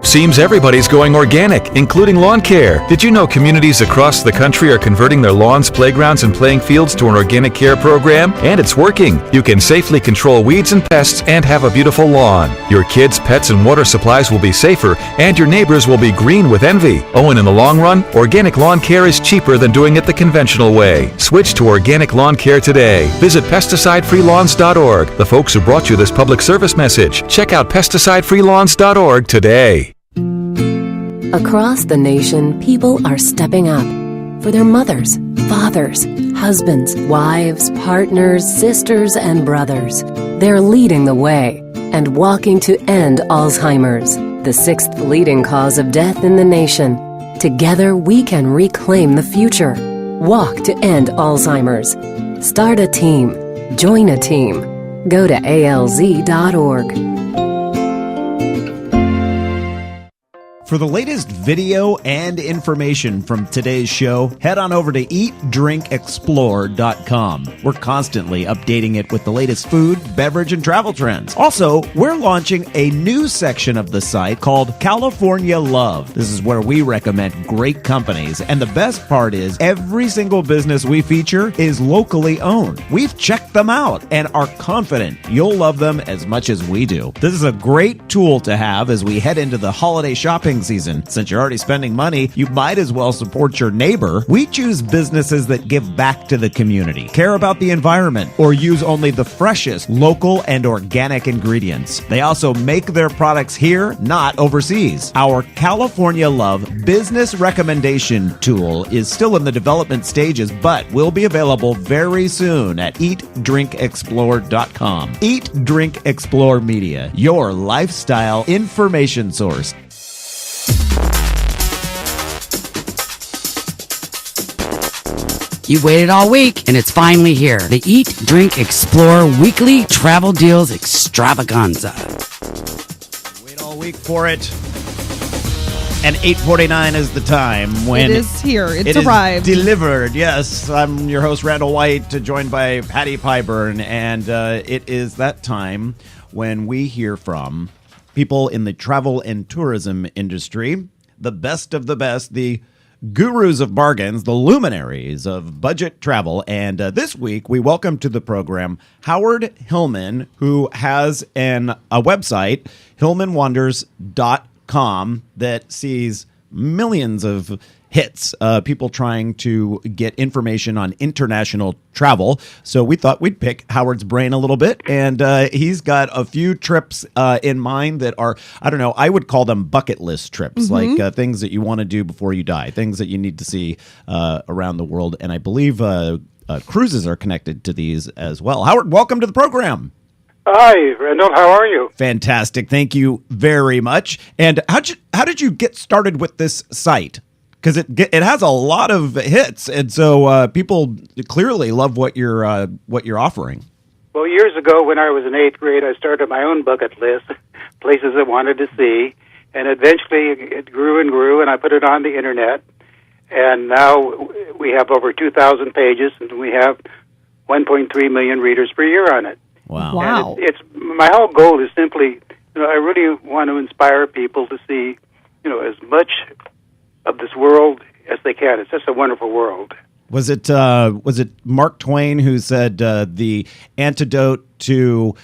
Seems everybody's going organic, including lawn care. Did you know communities across the country are converting their lawns, playgrounds, and playing fields to an organic care program? And it's working. You can safely control weeds and pests and have a beautiful lawn. Your kids, pets, and water supplies will be safer, and your neighbors will be green with envy. Oh, and in the long run, organic lawn care is cheaper than doing it the conventional way. Switch to organic lawn care today. Visit pesticidefreelawns.org. The folks who brought you this public service message. Check out pesticidefreelawns.org today. Across the nation, people are stepping up for their mothers, fathers, husbands, wives, partners, sisters, and brothers. They're leading the way and walking to end Alzheimer's, the 6th leading cause of death in the nation. Together, we can reclaim the future. Walk to end Alzheimer's. Start a team. Join a team. Go to alz.org. For the latest video and information from today's show, head on over to eatdrinkexplore.com. We're constantly updating it with the latest food, beverage, and travel trends. Also, we're launching a new section of the site called California Love. This is where we recommend great companies, and the best part is every single business we feature is locally owned. We've checked them out and are confident you'll love them as much as we do. This is a great tool to have as we head into the holiday shopping season. Since you're already spending money, you might as well support your neighbor. We choose businesses that give back to the community, care about the environment, or use only the freshest local and organic ingredients. They also make their products here, not overseas. Our California Love business recommendation tool is still in the development stages, but will be available very soon at eatdrinkexplore.com. Eat Drink Explore Media, your lifestyle information source. You waited all week, and it's finally here. The Eat, Drink, Explore Weekly Travel Deals Extravaganza. Wait all week for it. And 8:49 is the time when it is here. It's arrived. Delivered. Yes, I'm your host, Randall White, joined by Patty Pyburn, and it is that time when we hear from people in the travel and tourism industry, the best of the best, the gurus of bargains, the luminaries of budget travel. And this week, we welcome to the program Howard Hillman, who has a website, hillmanwanders.com, that sees millions of hits, people trying to get information on international travel. So we thought we'd pick Howard's brain a little bit, and he's got a few trips in mind that are, I don't know, I would call them bucket list trips, like things that you want to do before you die, things that you need to see around the world. And I believe cruises are connected to these as well. Howard, welcome to the program. Hi, Randall. How are you? Fantastic. Thank you very much. And how did you get started with this site? Because it has a lot of hits, and so people clearly love what you're offering. Well, years ago, when I was in 8th grade, I started my own bucket list, places I wanted to see, and eventually it grew and grew, and I put it on the internet, and now we have over 2,000 pages, and we have 1.3 million readers per year on it. Wow! And it's my whole goal is simply, I really want to inspire people to see, as much of this world as they can. It's just a wonderful world. Was it Mark Twain who said the antidote to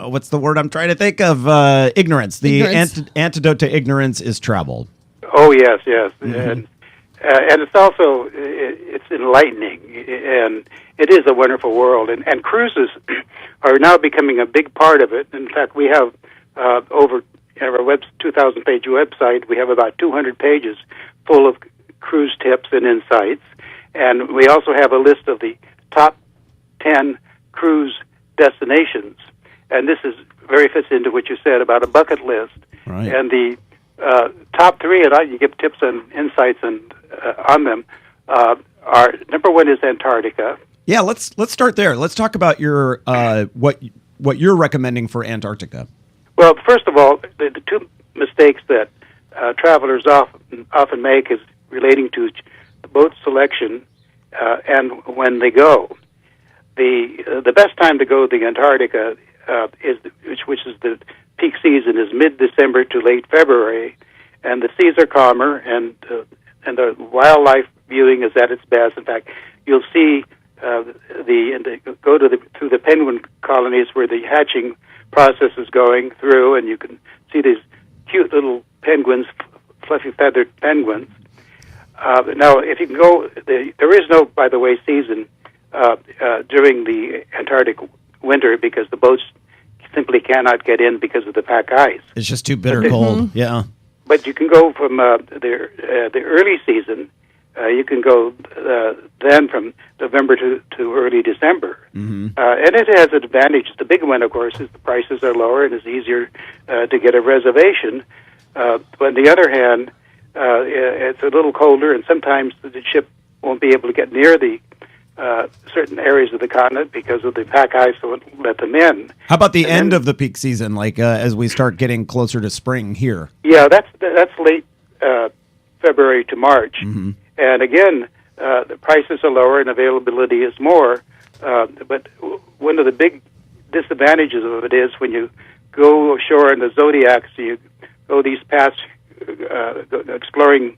what's the word I'm trying to think of? Ignorance. The antidote to ignorance is travel. Oh yes. And it's also it's enlightening, and it is a wonderful world. And cruises are now becoming a big part of it. In fact, we have over our 2,000-page website, we have about 200 pages full of cruise tips and insights. And we also have a list of the top 10 cruise destinations. And this is very fits into what you said about a bucket list. Right. And the top 3, and you give tips and insights on them, are number 1 is Antarctica. Yeah, let's start there. Let's talk about your what you're recommending for Antarctica. Well, first of all, the two mistakes that travelers often make is relating to boat selection and when they go. The best time to go to the Antarctica which is the peak season, is mid-December to late February, and the seas are calmer and the wildlife viewing is at its best. In fact, you'll see go through the penguin colonies where the hatching process is going through, and you can see these cute little penguins, fluffy feathered penguins. Now, if you can go, there is no, by the way, season during the Antarctic winter because the boats simply cannot get in because of the pack ice. It's just too bitter cold. Yeah. But you can go from the early season. You can go then from November to early December. And it has an advantage. The big one, of course, is the prices are lower and it's easier to get a reservation. But on the other hand, it's a little colder, and sometimes the ship won't be able to get near the certain areas of the continent because of the pack ice that won't let them in. How about the end of the peak season, like as we start getting closer to spring here? Yeah, that's late February to March. And again, the prices are lower and availability is more. But one of the big disadvantages of it is when you go ashore in the Zodiac, so you go these past exploring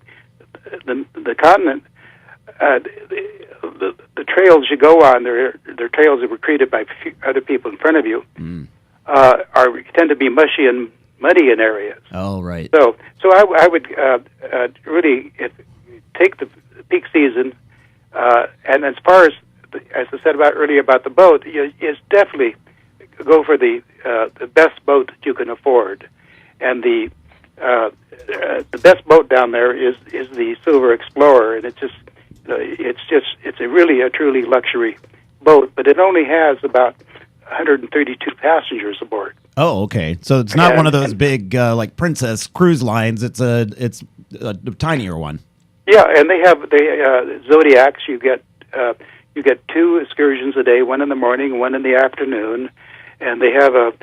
the continent, the trails you go on, they're trails that were created by other people in front of you, tend to be mushy and muddy in areas. Oh, right. So I would really take the peak season, and as far as I said earlier about the boat, is definitely go for the best boat that you can afford, and the best boat down there is the Silver Explorer, and it's a truly luxury boat, but it only has about 132 passengers aboard. Oh, okay. So it's not one of those big like Princess cruise lines. It's a tinier one. Yeah, and they have the Zodiacs. You get 2 excursions a day, one in the morning, one in the afternoon, and they have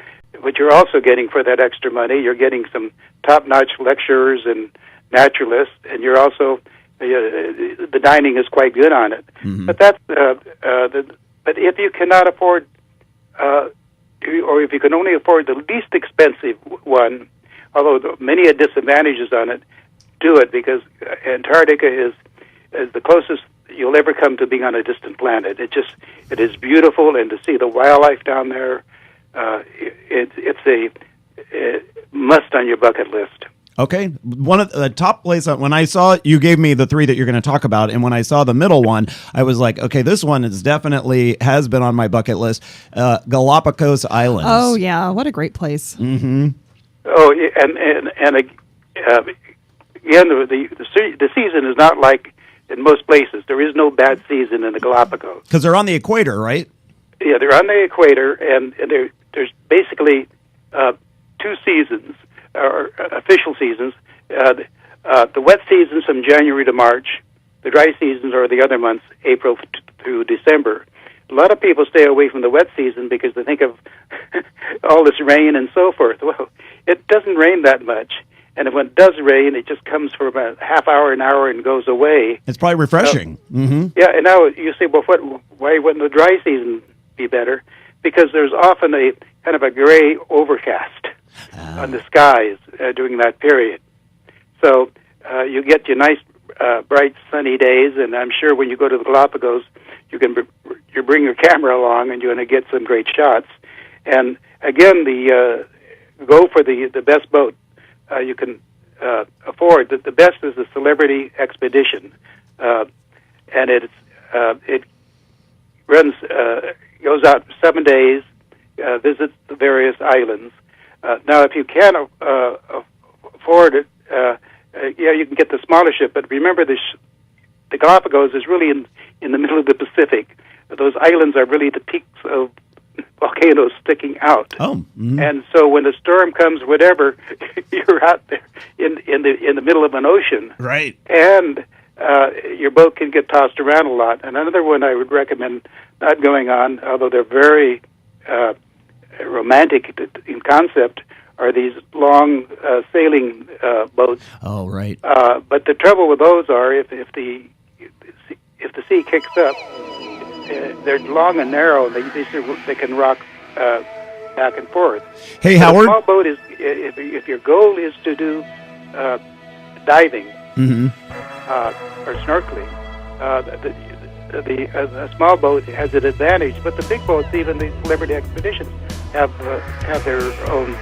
what you're also getting for that extra money. You're getting some top-notch lecturers and naturalists, and you're also the dining is quite good on it. But that's but if you cannot afford, or if you can only afford the least expensive one, although many disadvantages on it, do it, because Antarctica is the closest you'll ever come to being on a distant planet. It is beautiful, and to see the wildlife down there, it's a must on your bucket list. Okay. One of the top place, when I saw, you gave me the 3 that you're going to talk about, and when I saw the middle one, I was like, okay, this one is definitely has been on my bucket list. Galapagos Islands. Oh, yeah. What a great place. Mm-hmm. Oh, and again, the season is not like in most places. There is no bad season in the Galapagos. Because they're on the equator, right? Yeah, they're on the equator, and there's basically 2 seasons, or official seasons. The wet seasons from January to March. The dry seasons are the other months, April through December. A lot of people stay away from the wet season because they think of all this rain and so forth. Well, it doesn't rain that much. And when it does rain, it just comes for about a half hour, an hour, and goes away. It's probably refreshing. Yeah, and now you say, well, why wouldn't the dry season be better? Because there's often a kind of a gray overcast on the skies during that period. So you get your nice, bright, sunny days, and I'm sure when you go to the Galapagos, you bring your camera along, and you're going to get some great shots. And again, go for the best boat you can afford. The best is the Celebrity Expedition, and it runs goes out 7 days, visits the various islands. Now, if you can't afford it, you can get the smaller ship. But remember, the Galapagos is really in the middle of the Pacific. Those islands are really the peaks of volcanoes sticking out. Oh, mm-hmm. And so when a storm comes, whatever, you're out there in the middle of an ocean, right? And your boat can get tossed around a lot. And another one I would recommend not going on, although they're very romantic in concept, are these long sailing boats. Oh, right. But the trouble with those are if the sea kicks up, they're long and narrow. They can rock back and forth. Hey, but Howard. A small boat is if your goal is to do diving or snorkeling. A small boat has an advantage, but the big boats, even the Celebrity Expeditions, have their own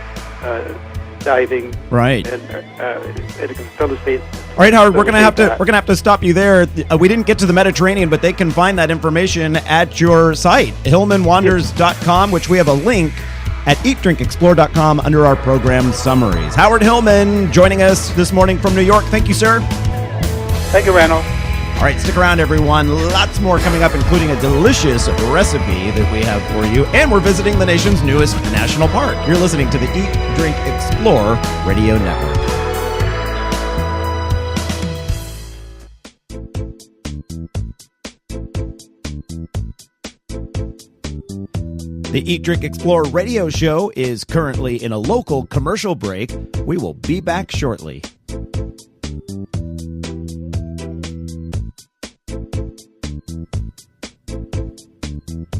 diving. Right. And it can facilitate. All right, Howard, we're gonna have to stop you there. We didn't get to the Mediterranean, but they can find that information at your site, HillmanWanders.com, which we have a link at EatDrinkExplore.com under our program summaries. Howard Hillman joining us this morning from New York. Thank you, sir. Thank you, Randall. All right, stick around, everyone. Lots more coming up, including a delicious recipe that we have for you. And we're visiting the nation's newest national park. You're listening to the Eat, Drink, Explore Radio Network. The Eat, Drink, Explore radio show is currently in a local commercial break. We will be back shortly.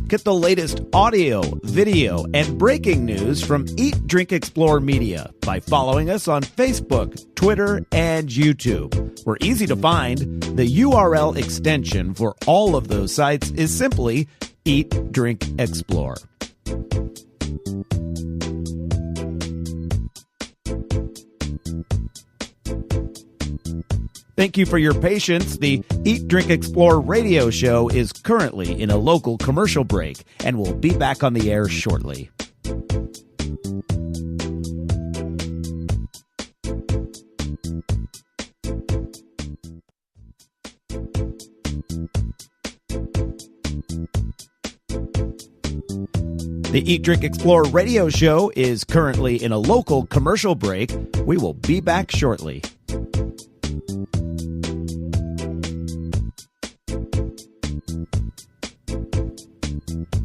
Get the latest audio, video, and breaking news from Eat, Drink, Explore Media by following us on Facebook, Twitter, and YouTube. We're easy to find. The URL extension for all of those sites is simply Eat, Drink, Explore. Thank you for your patience. The Eat, Drink, Explore radio show is currently in a local commercial break, and we'll be back on the air shortly. The Eat, Drink, Explore radio show is currently in a local commercial break. We will be back shortly.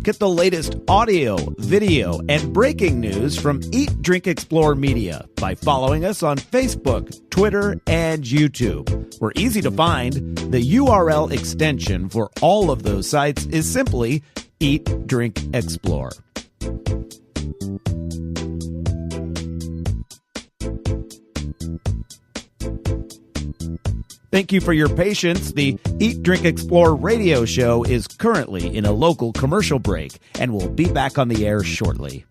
Get the latest audio, video, and breaking news from Eat, Drink, Explore Media by following us on Facebook, Twitter, and YouTube. We're easy to find. The URL extension for all of those sites is simply Eat, Drink, Explore. Thank you for your patience. The Eat, Drink, Explore radio show is currently in a local commercial break, and we'll be back on the air shortly.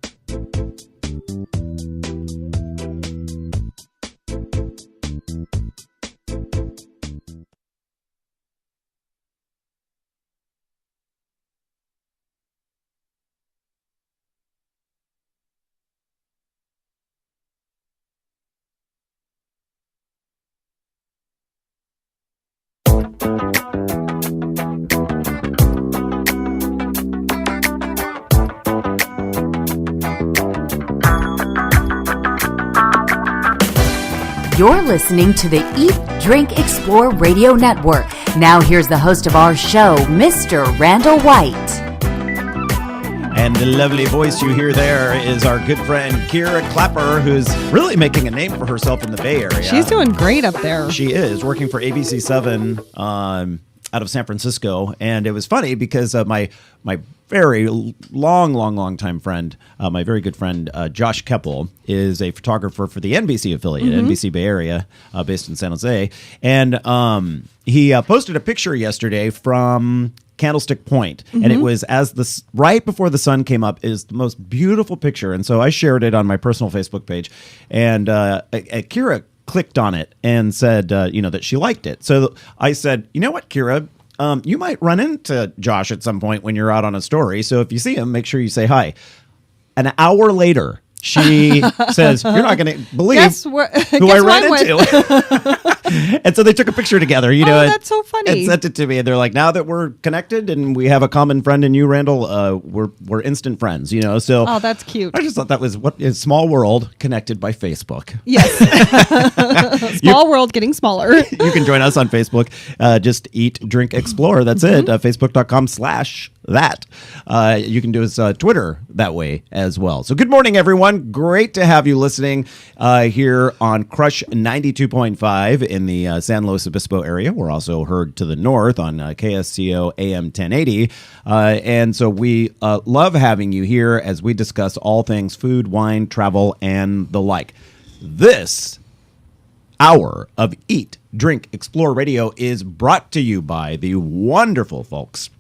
You're listening to the Eat, Drink, Explore Radio Network. Now here's the host of our show, Mr. Randall White. And the lovely voice you hear there is our good friend Kira Clapper, who's really making a name for herself in the Bay Area. She's doing great up there. She is working for ABC7 out of San Francisco. And it was funny because my very long time friend, my very good friend, Josh Keppel, is a photographer for the NBC affiliate, NBC Bay Area, based in San Jose. And he posted a picture yesterday from Candlestick Point, and it was right before the sun came up. Is the most beautiful picture, and so I shared it on my personal Facebook page, and Kira clicked on it and said, that she liked it. So I said, you know what, Kira, you might run into Josh at some point when you're out on a story. So if you see him, make sure you say hi. An hour later, she says, "You're not going to believe who I ran into." And so they took a picture together, that's so funny. And sent it to me. And they're like, now that we're connected and we have a common friend in you, Randall, we're instant friends, So oh, that's cute. I just thought that was what is small world connected by Facebook. Yes. Small world getting smaller. You can join us on Facebook. Just Eat, Drink, Explore. That's it. Facebook.com/that. You can do us Twitter that way as well. So good morning, everyone. Great to have you listening here on Crush 92.5 in the San Luis Obispo area. We're also heard to the north on KSCO AM 1080. And so we love having you here as we discuss all things food, wine, travel, and the like. This hour of Eat, Drink, Explore Radio is brought to you by the wonderful folks.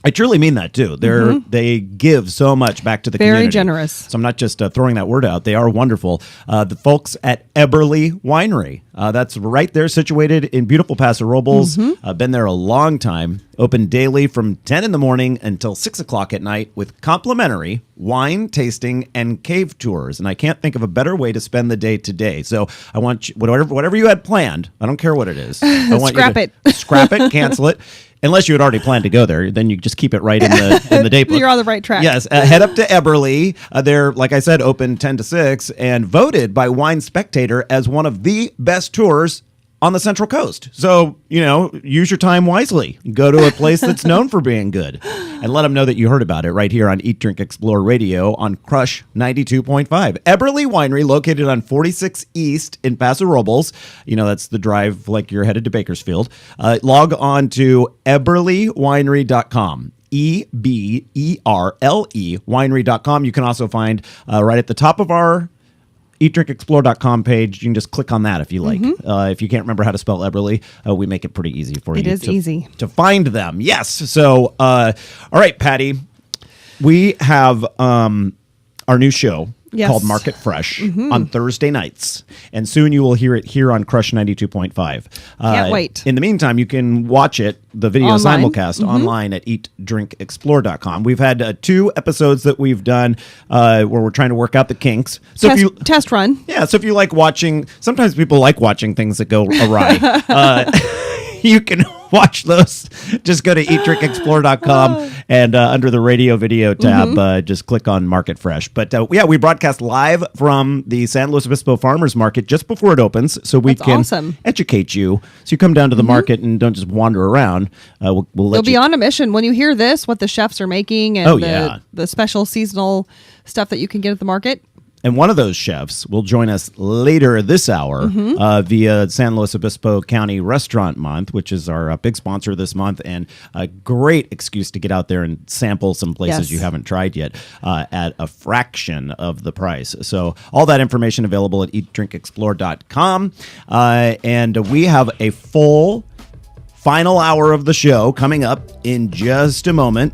I truly mean that, too. They give so much back to the community. Very generous. So I'm not just throwing that word out. They are wonderful. The folks at Eberly Winery. That's right there, situated in beautiful Paso Robles. I've been there a long time. Open daily from 10 in the morning until 6 o'clock at night with complimentary wine tasting and cave tours. And I can't think of a better way to spend the day today. So I want you, whatever you had planned, I don't care what it is. I want Scrap you to scrap it, cancel it. Unless you had already planned to go there, then you just keep it right in the day book. You're on the right track. Yes, head up to Eberly. They're, like I said, open 10 to 6 and voted by Wine Spectator as one of the best tours on the Central Coast. So, use your time wisely. Go to a place that's known for being good and let them know that you heard about it right here on Eat, Drink, Explore Radio on Crush 92.5. Eberly Winery, located on 46 East in Paso Robles. That's the drive like you're headed to Bakersfield. Log on to eberlywinery.com. EBERLE winery.com. You can also find right at the top of our eatdrinkexplore.com page. You can just click on that if you like. If you can't remember how to spell Eberly, we make it pretty easy for you. It is easy to find them. Yes. So, all right, Patty, we have our new show called Market Fresh on Thursday nights. And soon you will hear it here on Crush 92.5. Can't wait. In the meantime, you can watch it, the video simulcast, online at eatdrinkexplore.com. We've had 2 episodes that we've done where we're trying to work out the kinks. So test run. Yeah, so if you like watching, sometimes people like watching things that go awry. You can watch those. Just go to eatdrinkexplore.com and under the radio video tab, just click on Market Fresh. But we broadcast live from the San Luis Obispo Farmers Market just before it opens, so we can educate you. So you come down to the market and don't just wander around. We'll let You'll be on a mission when you hear this, what the chefs are making and the special seasonal stuff that you can get at the market. And one of those chefs will join us later this hour via San Luis Obispo County Restaurant Month, which is our big sponsor this month, and a great excuse to get out there and sample some places you haven't tried yet at a fraction of the price. So all that information available at eatdrinkexplore.com. And we have a full final hour of the show coming up in just a moment.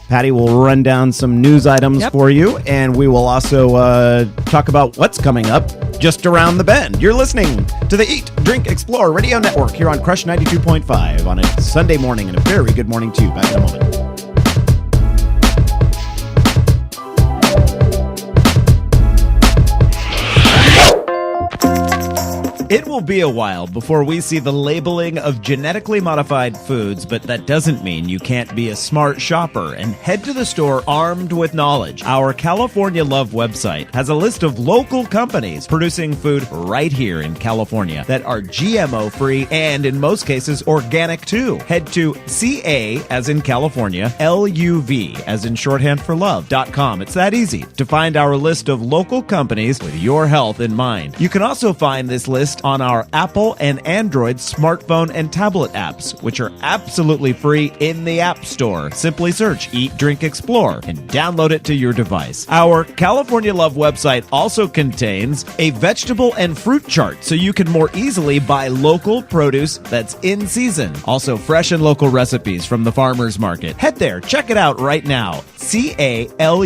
Patty will run down some news items for you, and we will also talk about what's coming up just around the bend. You're listening to the Eat, Drink, Explore Radio Network here on Crush 92.5 on a Sunday morning, and a very good morning to you. Back in a moment. It will be a while before we see the labeling of genetically modified foods, but that doesn't mean you can't be a smart shopper and head to the store armed with knowledge. Our California Love website has a list of local companies producing food right here in California that are GMO-free and, in most cases, organic too. Head to CA, as in California, LUV, as in shorthand for love.com. It's that easy to find our list of local companies with your health in mind. You can also find this list on our Apple and Android smartphone and tablet apps, which are absolutely free in the App Store. Simply search Eat, Drink, Explore and download it to your device. Our California Love website also contains a vegetable and fruit chart so you can more easily buy local produce that's in season. Also, fresh and local recipes from the farmers market. Head there, check it out right now. CALUV.com.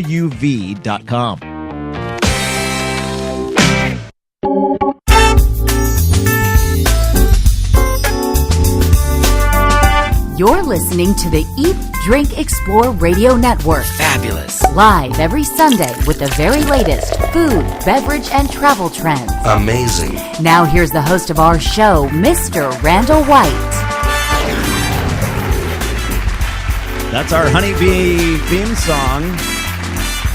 You're listening to the Eat, Drink, Explore Radio Network. Fabulous. Live every Sunday with the very latest food, beverage, and travel trends. Amazing. Now here's the host of our show, Mr. Randall White. That's our Honeybee theme song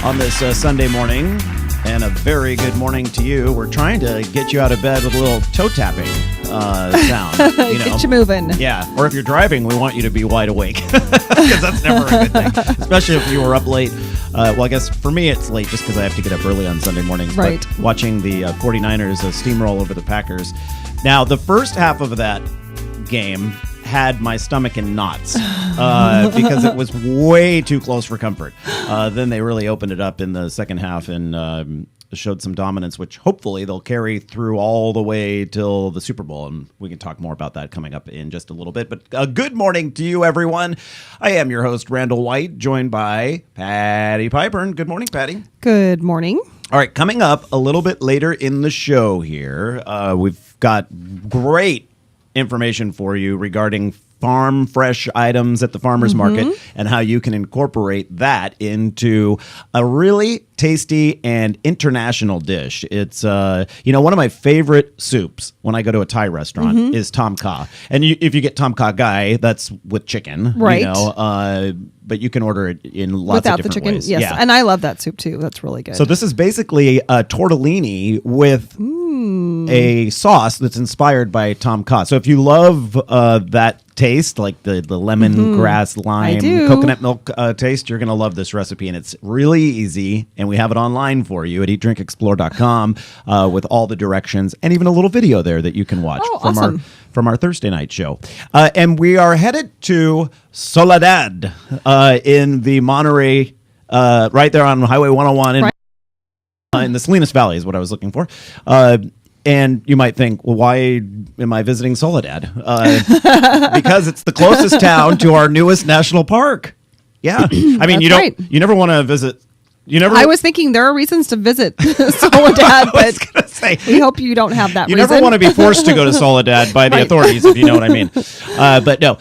on this Sunday morning. And a very good morning to you. We're trying to get you out of bed with a little toe tapping sound. Get you moving. Yeah. Or if you're driving, we want you to be wide awake. Because that's never a good thing. Especially if you were up late. Well, I guess for me it's late just because I have to get up early on Sunday mornings. Right. But watching the 49ers steamroll over the Packers. Now, the first half of that game had my stomach in knots because it was way too close for comfort. Then they really opened it up in the second half and showed some dominance, which hopefully they'll carry through all the way till the Super Bowl. And we can talk more about that coming up in just a little bit. But good morning to you, everyone. I am your host, Randall White, joined by Patty Piper. Good morning, Patty. Good morning. All right, coming up a little bit later in the show here, we've got great information for you regarding farm fresh items at the farmers market and how you can incorporate that into a really tasty and international dish. It's one of my favorite soups when I go to a Thai restaurant is Tom Kha. And if you get Tom Kha Gai, that's with chicken, right? But you can order it in lots without of different the chicken. ways. Yes, Yeah. and I love that soup too. That's really good. So this is basically a tortellini with a sauce that's inspired by Tom Kha. So if you love that taste, like the lemongrass, lime, coconut milk taste, you're going to love this recipe. And it's really easy. And we have it online for you at eatdrinkexplore.com with all the directions and even a little video there that you can watch from our Thursday night show. And we are headed to Soledad in the Monterey, right there on Highway 101 in the Salinas Valley is what I was looking for. And you might think, well, why am I visiting Soledad? Because it's the closest town to our newest national park. Yeah. I mean, you never want to visit. I was thinking there are reasons to visit Soledad, but we hope you don't have that reason. You never want to be forced to go to Soledad by the authorities, if you know what I mean. But no,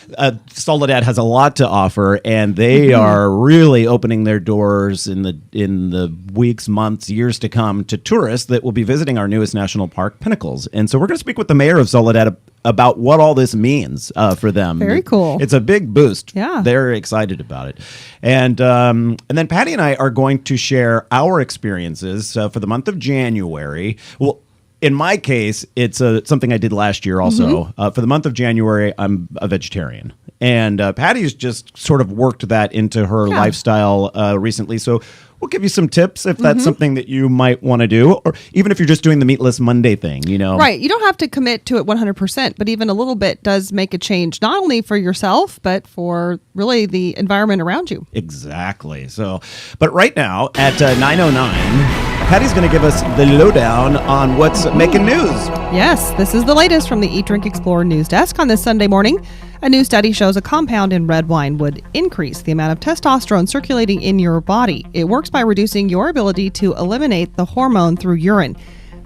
Soledad has a lot to offer, and they are really opening their doors in the weeks, months, years to come to tourists that will be visiting our newest national park, Pinnacles. And so we're going to speak with the mayor of Soledad about what all this means for them. Very cool. It's a big boost. Yeah. They're excited about it. And then Patty and I are going to share our experiences for the month of January. Well, in my case, it's something I did last year also. For the month of January, I'm a vegetarian. And Patty's just sort of worked that into her lifestyle recently. So we'll give you some tips if that's something that you might want to do, or even if you're just doing the Meatless Monday thing, Right. You don't have to commit to it 100%, but even a little bit does make a change, not only for yourself, but for really the environment around you. Exactly. So, but right now at 9:09, Patty's going to give us the lowdown on what's making news. Yes, this is the latest from the Eat, Drink, Explore news desk on this Sunday morning. A new study shows a compound in red wine would increase the amount of testosterone circulating in your body. It works by reducing your ability to eliminate the hormone through urine.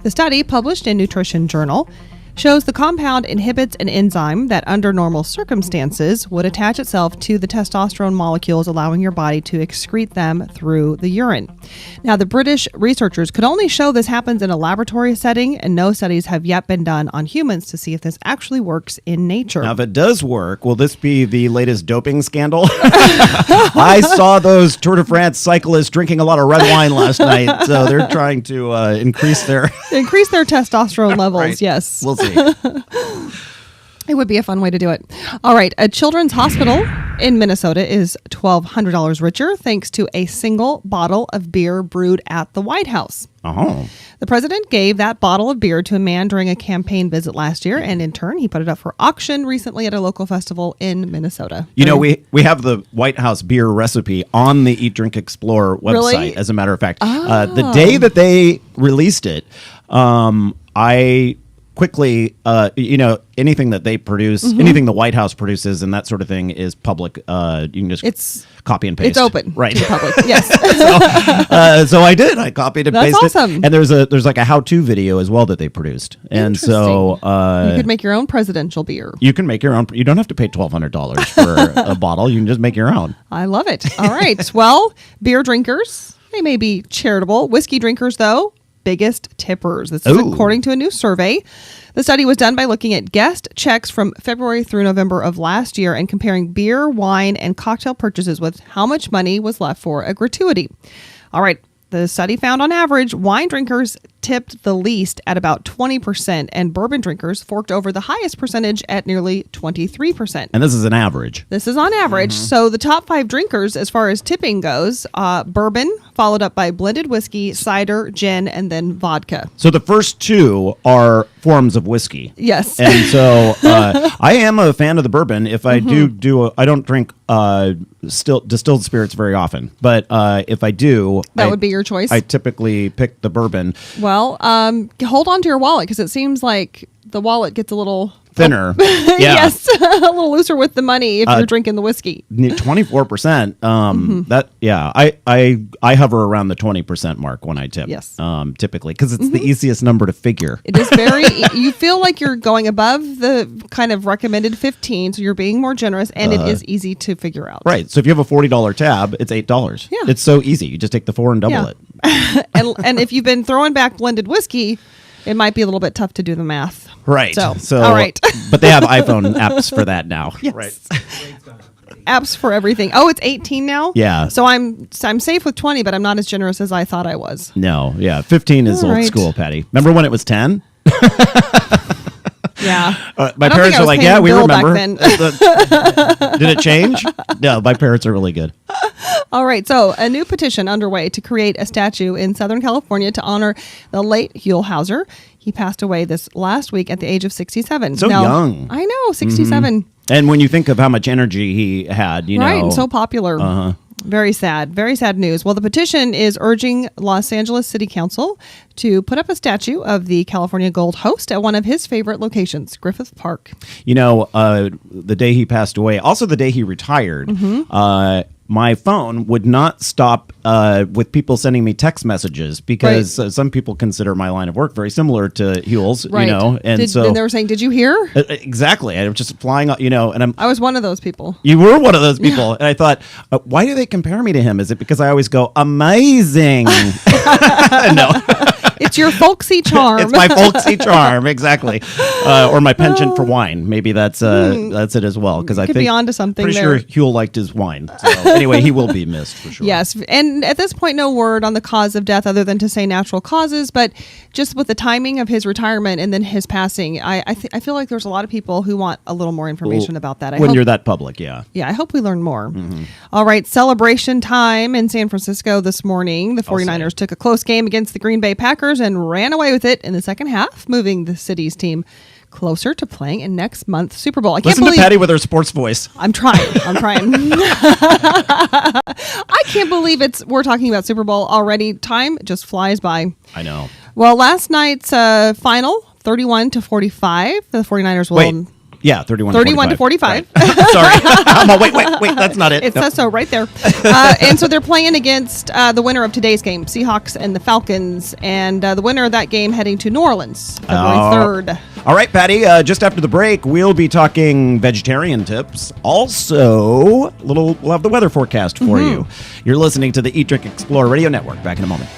The study, published in Nutrition Journal, shows the compound inhibits an enzyme that under normal circumstances would attach itself to the testosterone molecules, allowing your body to excrete them through the urine. Now, the British researchers could only show this happens in a laboratory setting, and no studies have yet been done on humans to see if this actually works in nature. Now, if it does work, will this be the latest doping scandal? I saw those Tour de France cyclists drinking a lot of red wine last night, so they're trying to increase their testosterone levels. Right. Yes. We'll see. It would be a fun way to do it. All right. A children's hospital in Minnesota is $1,200 richer thanks to a single bottle of beer brewed at the White House. Oh. The president gave that bottle of beer to a man during a campaign visit last year, and in turn, he put it up for auction recently at a local festival in Minnesota. We have the White House beer recipe on the Eat, Drink, Explore website, really? As a matter of fact. The day that they released it, I quickly, anything that they produce, anything the White House produces and that sort of thing is public. You can just copy and paste. It's open. Right. To the public. Yes. So I did. I copied and pasted. That's awesome. And there's like a how-to video as well that they produced. And so you could make your own presidential beer. You can make your own. You don't have to pay $1,200 for a bottle. You can just make your own. I love it. All right. Well, beer drinkers, they may be charitable. Whiskey drinkers, though, biggest tippers. This is according to a new survey. The study was done by looking at guest checks from February through November of last year and comparing beer, wine, and cocktail purchases with how much money was left for a gratuity. All right. The study found on average, wine drinkers tipped the least at about 20%, and bourbon drinkers forked over the highest percentage at nearly 23%. And this is an average. This is on average. So the top 5 drinkers, as far as tipping goes, bourbon, followed up by blended whiskey, cider, gin, and then vodka. So the first 2 are forms of whiskey. Yes. And so I am a fan of the bourbon. If I I don't drink distilled spirits very often, but if I do, that would be your choice. I typically pick the bourbon. Well, hold on to your wallet because it seems like the wallet gets a little thinner. Yes, a little looser with the money if you're drinking the whiskey. 24%. I hover around the 20% mark when I tip. Yes. Typically, because it's the easiest number to figure. It is very. You feel like you're going above the kind of recommended 15, so you're being more generous, and it is easy to figure out. Right. So if you have a $40 tab, it's $8. Yeah. It's so easy. You just take the 4 and double it. and if you've been throwing back blended whiskey, it might be a little bit tough to do the math. Right. So all right. But they have iPhone apps for that now. Yes. Right. Apps for everything. Oh, it's 18 now? Yeah. So I'm safe with 20, but I'm not as generous as I thought I was. No. Yeah. 15 is old school, Patty. Remember when it was 10? Yeah. My parents are like, yeah, we remember. Did it change? No, my parents are really good. All right. So a new petition underway to create a statue in Southern California to honor the late Huell Hauser. He passed away this last week at the age of 67. So young. I know, 67. And when you think of how much energy he had, you know. Right, and so popular. Very sad news. Well, the petition is urging Los Angeles City Council to put up a statue of the California Gold host at one of his favorite locations, Griffith Park. You know, the day he passed away, also the day he retired, my phone would not stop with people sending me text messages because some people consider my line of work very similar to Huell's, you know. And and they were saying, did you hear? Exactly. I was just flying, you know, and I was one of those people. You were one of those people. And I thought, why do they compare me to him? Is it because I always go, amazing? No. It's your folksy charm. It's my folksy charm, exactly. Or my penchant for wine. Maybe that's it as well. Because I think be onto something pretty there. sure Huel liked his wine. So anyway, he will be missed for sure. Yes, and at this point, no word on the cause of death other than to say natural causes. But just with the timing of his retirement and then his passing, I feel like there's a lot of people who want a little more information about that. When you're that public, yeah. Yeah, I hope we learn more. All right, celebration time in San Francisco this morning. The 49ers took a close game against the Green Bay Packers and ran away with it in the second half, moving the city's team closer to playing in next month's Super Bowl. Listen to Patty with her sports voice. I'm trying. I can't believe we're talking about Super Bowl already. Time just flies by. I know. Well, last night's final, 31-45. The 49ers will... Wait. Yeah, 31 to 45. Right. Sorry. Wait, that's not it. It says so right there. And so they're playing against the winner of today's game, Seahawks and the Falcons. And the winner of that game heading to New Orleans, February 3rd. All right, Patty, just after the break, we'll be talking vegetarian tips. Also, we'll have the weather forecast for you. You're listening to the Eat, Drink, Explore Radio Network. Back in a moment.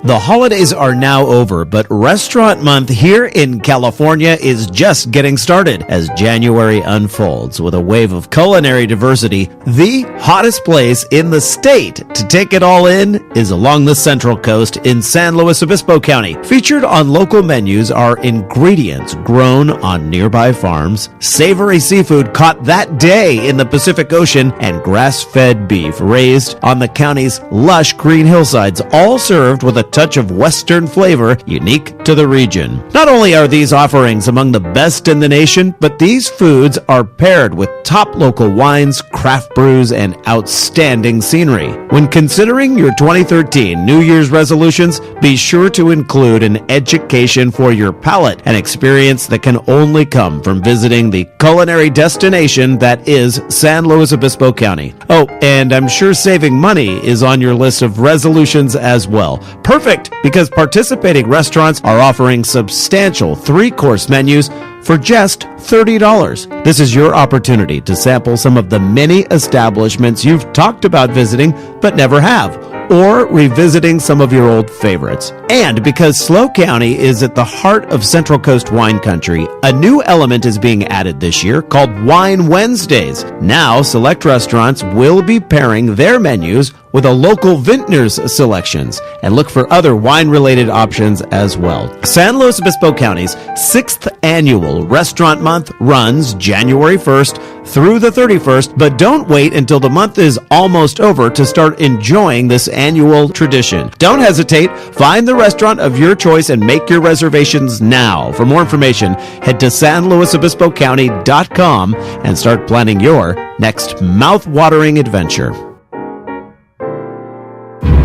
The holidays are now over, but Restaurant Month here in California is just getting started. As January unfolds with a wave of culinary diversity, the hottest place in the state to take it all in is along the Central Coast in San Luis Obispo County. Featured on local menus are ingredients grown on nearby farms, savory seafood caught that day in the Pacific Ocean, and grass-fed beef raised on the county's lush green hillsides, all served with a touch of Western flavor unique to the region. Not only are these offerings among the best in the nation, but these foods are paired with top local wines, craft brews, and outstanding scenery. When considering your 2013 New Year's resolutions, be sure to include an education for your palate, an experience that can only come from visiting the culinary destination that is San Luis Obispo County. Oh, and I'm sure saving money is on your list of resolutions as well. Perfect, because participating restaurants are offering substantial 3-course menus for just $30. This is your opportunity to sample some of the many establishments you've talked about visiting but never have, or revisiting some of your old favorites. And because SLO County is at the heart of Central Coast wine country, a new element is being added this year called Wine Wednesdays. Now, select restaurants will be pairing their menus with a local vintner's selections, and look for other wine-related options as well. San Luis Obispo County's 6th annual Restaurant Month runs January 1st through the 31st, but don't wait until the month is almost over to start enjoying this annual tradition. Don't hesitate. Find the restaurant of your choice and make your reservations now. For more information, head to sanluisobispocounty.com and start planning your next mouth-watering adventure.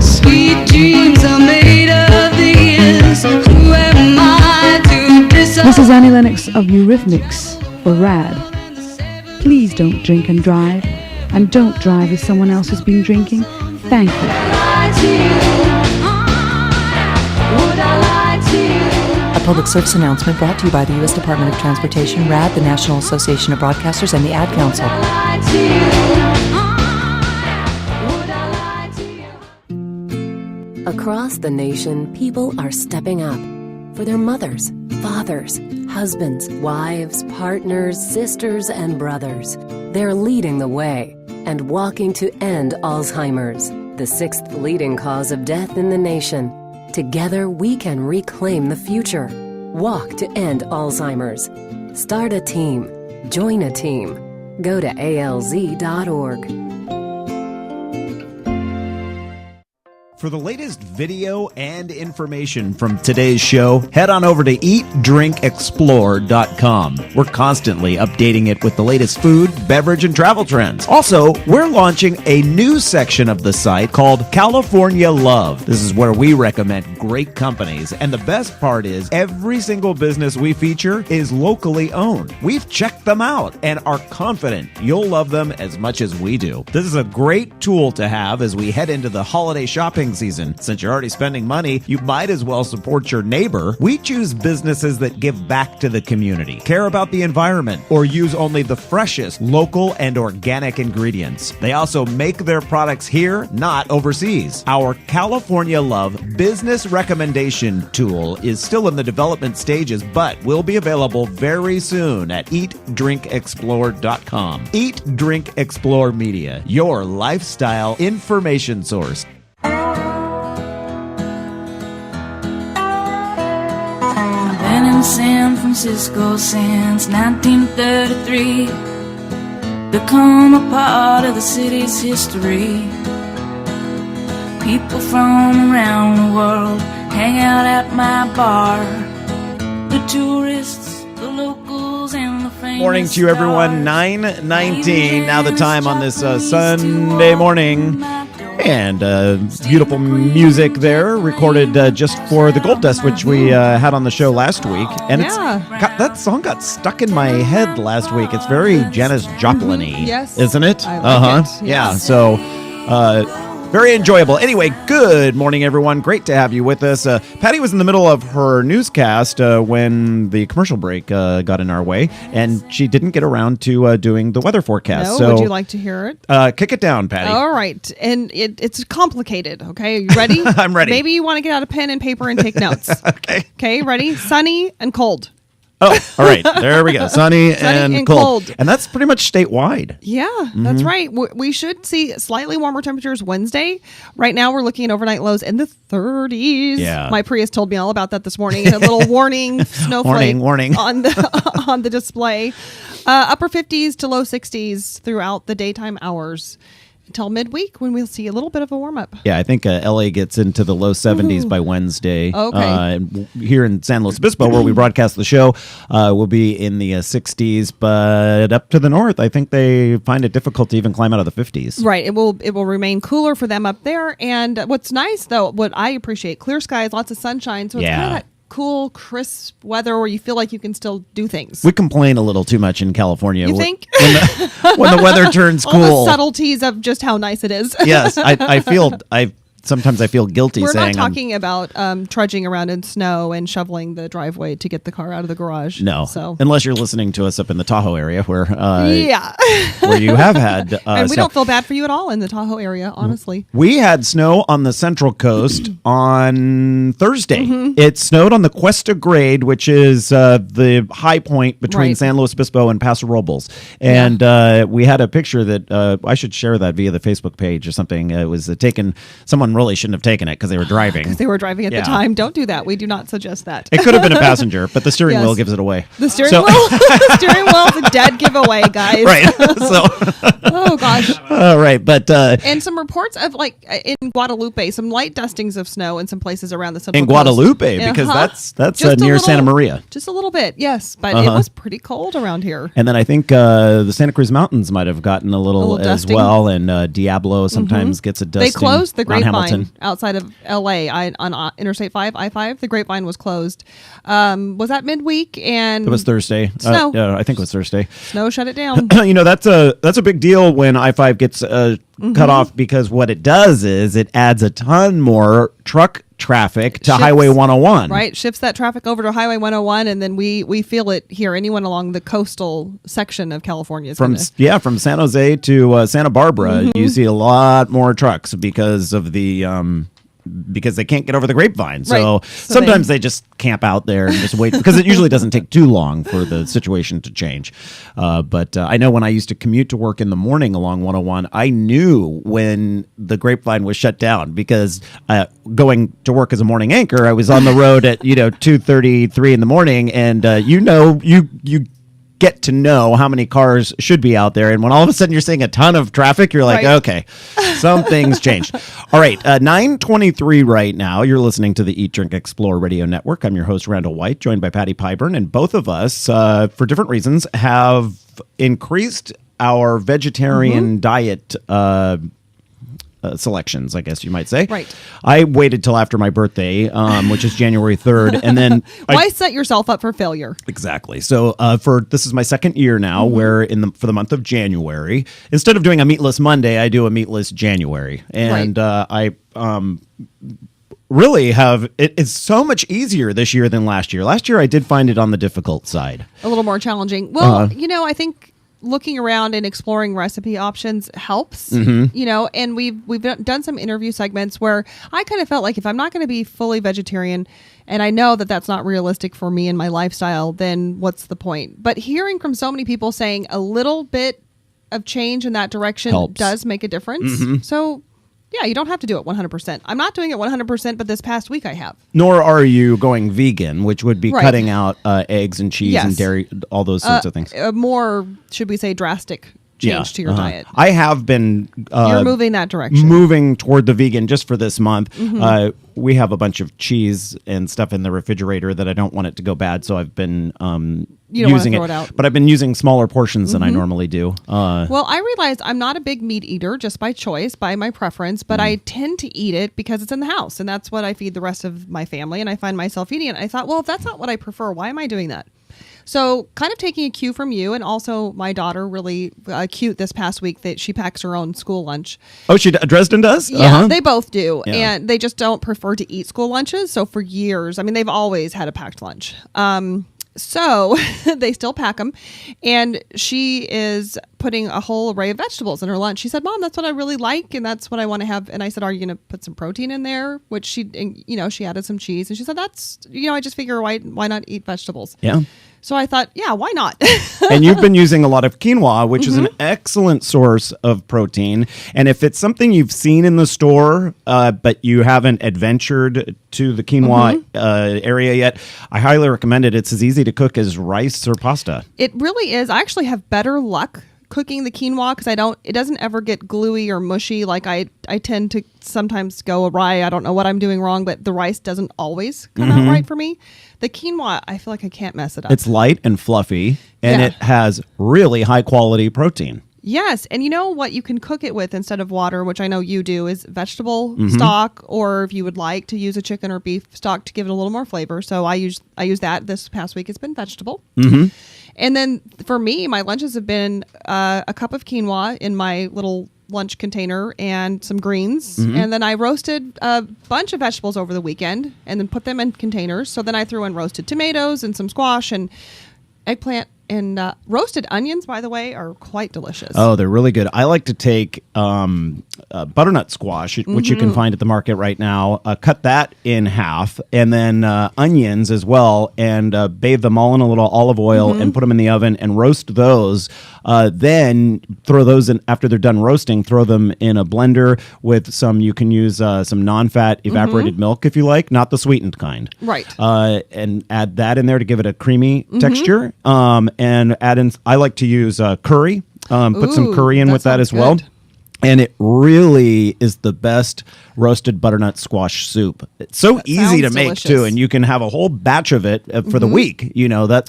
Sweet dreams are made of these. Who am I to decide? This is Annie Lennox of Eurythmics for RAD. Please don't drink and drive, and don't drive if someone else has been drinking. Thank you. A public service announcement brought to you by the U.S. Department of Transportation, RAD, the National Association of Broadcasters, and the Ad Council. Across the nation, people are stepping up for their mothers, fathers, husbands, wives, partners, sisters, and brothers. They're leading the way and walking to end Alzheimer's, the 6th leading cause of death in the nation. Together, we can reclaim the future. Walk to end Alzheimer's. Start a team. Join a team. Go to alz.org. For the latest video and information from today's show, head on over to eatdrinkexplore.com. We're constantly updating it with the latest food, beverage, and travel trends. Also, we're launching a new section of the site called California Love. This is where we recommend great companies, and the best part is every single business we feature is locally owned. We've checked them out and are confident you'll love them as much as we do. This is a great tool to have as we head into the holiday shopping shopping season. Since you're already spending money, you might as well support your neighbor. We choose businesses that give back to the community, care about the environment, or use only the freshest local and organic ingredients. They also make their products here, not overseas. Our California Love business recommendation tool is still in the development stages, but will be available very soon at eatdrinkexplore.com. Eat Drink Explore Media, your lifestyle information source. Been in San Francisco since 1933. Become a part of the city's history. People from around the world hang out at my bar. The tourists, the locals, and the famous Morning to you, everyone. 9:19. Now the time on this Sunday morning. And beautiful music there, recorded just for the Gold Dust, which we had on the show last week. And that song got stuck in my head last week. It's very Janis Joplin-y, Yes. isn't it? I like it. Yeah, Yes. so very enjoyable. Anyway, good morning, everyone. Great to have you with us. Patty was in the middle of her newscast when the commercial break got in our way, and she didn't get around to doing the weather forecast. No, so, would you like to hear it? Kick it down, Patty. All right. And it's complicated, okay? Are you ready? I'm ready. Maybe you want to get out a pen and paper and take notes. Okay. Okay, ready? Sunny and cold. Oh, all right. There we go. Sunny and cold. And that's pretty much statewide. Yeah, that's right. We should see slightly warmer temperatures Wednesday. Right now, we're looking at overnight lows in the 30s. Yeah. My Prius told me all about that this morning. A little warning, snowflake Warning. on the display. Upper 50s to low 60s throughout the daytime hours until midweek when we'll see a little bit of a warm up. Yeah, I think LA gets into the low 70s by Wednesday. Okay. Here in San Luis Obispo, where we broadcast the show, we'll be in the 60s. But up to the north, I think they find it difficult to even climb out of the 50s. Right. It will remain cooler for them up there. And what's nice, though, what I appreciate, clear skies, lots of sunshine. So it's kind of that cool, crisp weather where you feel like you can still do things. We complain a little too much in California. You think? When the weather turns cool. All the subtleties of just how nice it is. Yes. Sometimes I feel guilty We're saying not talking about trudging around in snow and shoveling the driveway to get the car out of the garage. No. So. Unless you're listening to us up in the Tahoe area where where you have had and we snow. don't feel bad for you at all in the Tahoe area, honestly. We had snow on the Central Coast on Thursday. Mm-hmm. It snowed on the Cuesta Grade, which is the high point between San Luis Obispo and Paso Robles. And we had a picture that I should share that via the Facebook page or something. It was taken. Someone really shouldn't have taken it because they were driving. Because they were driving at the time. Don't do that. We do not suggest that. It could have been a passenger, but the steering wheel gives it away. The steering wheel? The steering wheel's a dead giveaway, guys. Right. So. Oh, gosh. All right. But. And some reports of, in Guadalupe, some light dustings of snow in some places around the Central In Coast. Guadalupe, because that's near Santa Maria. Just a little bit, yes. But it was pretty cold around here. And then I think the Santa Cruz Mountains might have gotten a little as dusting. well. And Diablo sometimes gets a dusting. They closed the Mount Grapevine Hamilton. outside of L.A. on Interstate 5, I-5. The Grapevine was closed. Was that midweek? And It was Thursday. Snow. I think it was Thursday. Snow shut it down. That's a big deal when I-5 gets cut off, because what it does is it adds a ton more truck traffic to Highway 101. Right, shifts that traffic over to Highway 101, and then we feel it here. Anyone along the coastal section of California is From San Jose to Santa Barbara, you see a lot more trucks because of the because they can't get over the Grapevine. So, Right. So sometimes they just camp out there and just wait, because it usually doesn't take too long for the situation to change. But I know when I used to commute to work in the morning along 101, I knew when the Grapevine was shut down, because going to work as a morning anchor, I was on the road at 2:33 in the morning, and you get to know how many cars should be out there. And when all of a sudden you're seeing a ton of traffic, you're like, okay, something's changed. All right, 9:23 right now. You're listening to the Eat, Drink, Explore Radio Network. I'm your host, Randall White, joined by Patty Pyburn. And both of us, for different reasons, have increased our vegetarian diet selections, I guess you might say. Right. I waited till after my birthday, which is January 3rd, and then Why set yourself up for failure? Exactly. So this is my second year now, where for the month of January, instead of doing a meatless Monday, I do a meatless January, and I really it's so much easier this year than last year. Last year, I did find it on the difficult side, a little more challenging. Well, I think looking around and exploring recipe options helps, and we've done some interview segments where I kind of felt like if I'm not going to be fully vegetarian, and I know that that's not realistic for me and my lifestyle, then what's the point? But hearing from so many people saying a little bit of change in that direction helps. Does make a difference. So yeah, you don't have to do it 100%. I'm not doing it 100%, but this past week I have. Nor are you going vegan, which would be cutting out eggs and cheese and dairy, all those sorts of things. A more, should we say, drastic change to your diet. I have been you're moving that direction. Moving toward the vegan just for this month. We have a bunch of cheese and stuff in the refrigerator that I don't want it to go bad, so I've been using throw it out. But I've been using smaller portions than I normally do. Well, I realized I'm not a big meat eater just by choice, by my preference, but I tend to eat it because it's in the house, and that's what I feed the rest of my family, and I find myself eating it. I thought, well, if that's not what I prefer, why am I doing that? So kind of taking a cue from you, and also my daughter really cute this past week that she packs her own school lunch. Oh, Dresden does? Yeah, they both do. Yeah. And they just don't prefer to eat school lunches. So for years, I mean, they've always had a packed lunch. So they still pack them. And she is putting a whole array of vegetables in her lunch. She said, Mom, that's what I really like. And that's what I want to have. And I said, are you going to put some protein in there? Which she added some cheese. And she said, that's, I just figure why not eat vegetables? Yeah. So I thought, yeah, why not? And you've been using a lot of quinoa, which is an excellent source of protein. And if it's something you've seen in the store, but you haven't adventured to the quinoa area yet, I highly recommend it. It's as easy to cook as rice or pasta. It really is. I actually have better luck cooking the quinoa because it doesn't ever get gluey or mushy. Like I tend to sometimes go awry. I don't know what I'm doing wrong, but the rice doesn't always come out right for me. The quinoa, I feel like I can't mess it up. It's light and fluffy, and it has really high quality protein. Yes, and you know what you can cook it with instead of water, which I know you do, is vegetable stock, or if you would like to use a chicken or beef stock to give it a little more flavor. So I use that. This past week it's been vegetable. And then for me, my lunches have been a cup of quinoa in my little lunch container and some greens. And then I roasted a bunch of vegetables over the weekend and then put them in containers. So then I threw in roasted tomatoes and some squash and eggplant. And roasted onions, by the way, are quite delicious. Oh, they're really good. I like to take butternut squash, which you can find at the market right now, cut that in half, and then onions as well, and bathe them all in a little olive oil and put them in the oven and roast those. Then throw those in after they're done roasting. Throw them in a blender with some. You can use some non-fat evaporated milk if you like, not the sweetened kind. Right. And add that in there to give it a creamy texture. And add in. I like to use curry. Put some curry in with that as well. And it really is the best roasted butternut squash soup. It's so easy to make too, and you can have a whole batch of it for the week. That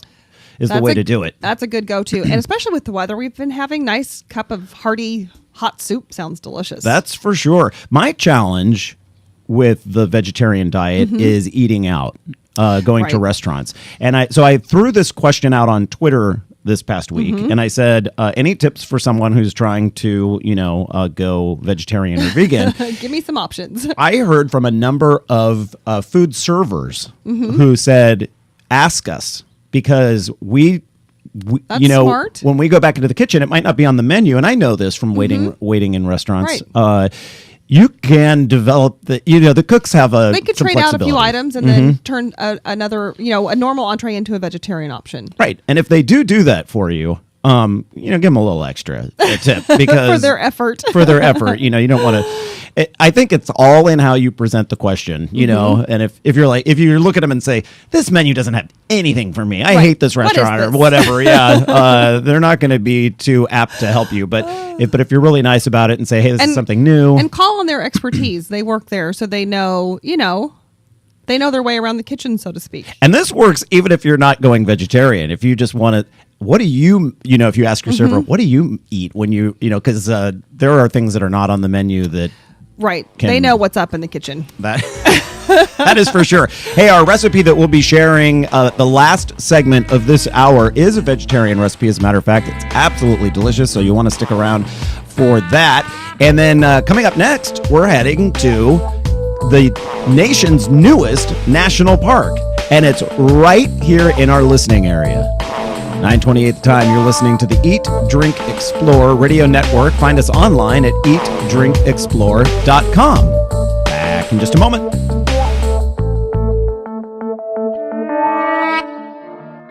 is the way to do it. That's a good go-to, and especially with the weather we've been having, nice cup of hearty hot soup sounds delicious. That's for sure. My challenge with the vegetarian diet is eating out, going to restaurants, and I threw this question out on Twitter this past week, and I said, any tips for someone who's trying to, go vegetarian or vegan? Give me some options. I heard from a number of food servers who said, ask us, because That's smart. when we go back into the kitchen, it might not be on the menu, and I know this from waiting in restaurants. Right. You can develop the cooks have they could trade out a few items and then turn another, a normal entree into a vegetarian option. Right. And if they do that for you, give them a little extra tip because for their effort. You don't want to. I think it's all in how you present the question, and if you look at them and say, this menu doesn't have anything for me, I hate this restaurant or whatever. Yeah. They're not going to be too apt to help you. But if you're really nice about it and say, hey, this is something new. And call on their expertise. They work there, so they know, they know their way around the kitchen, so to speak. And this works even if you're not going vegetarian. If you just want to, what do you, if you ask your server, what do you eat when you, because there are things that are not on the menu that Right. can- They know what's up in the kitchen. That that is for sure. Hey, our recipe that we'll be sharing, the last segment of this hour is a vegetarian recipe. As a matter of fact, it's absolutely delicious, so you want to stick around for that. And then coming up next, we're heading to the nation's newest national park, and it's right here in our listening area. 9:28 the time. You're listening to the Eat, Drink, Explore Radio Network. Find us online at eatdrinkexplore.com. Back in just a moment.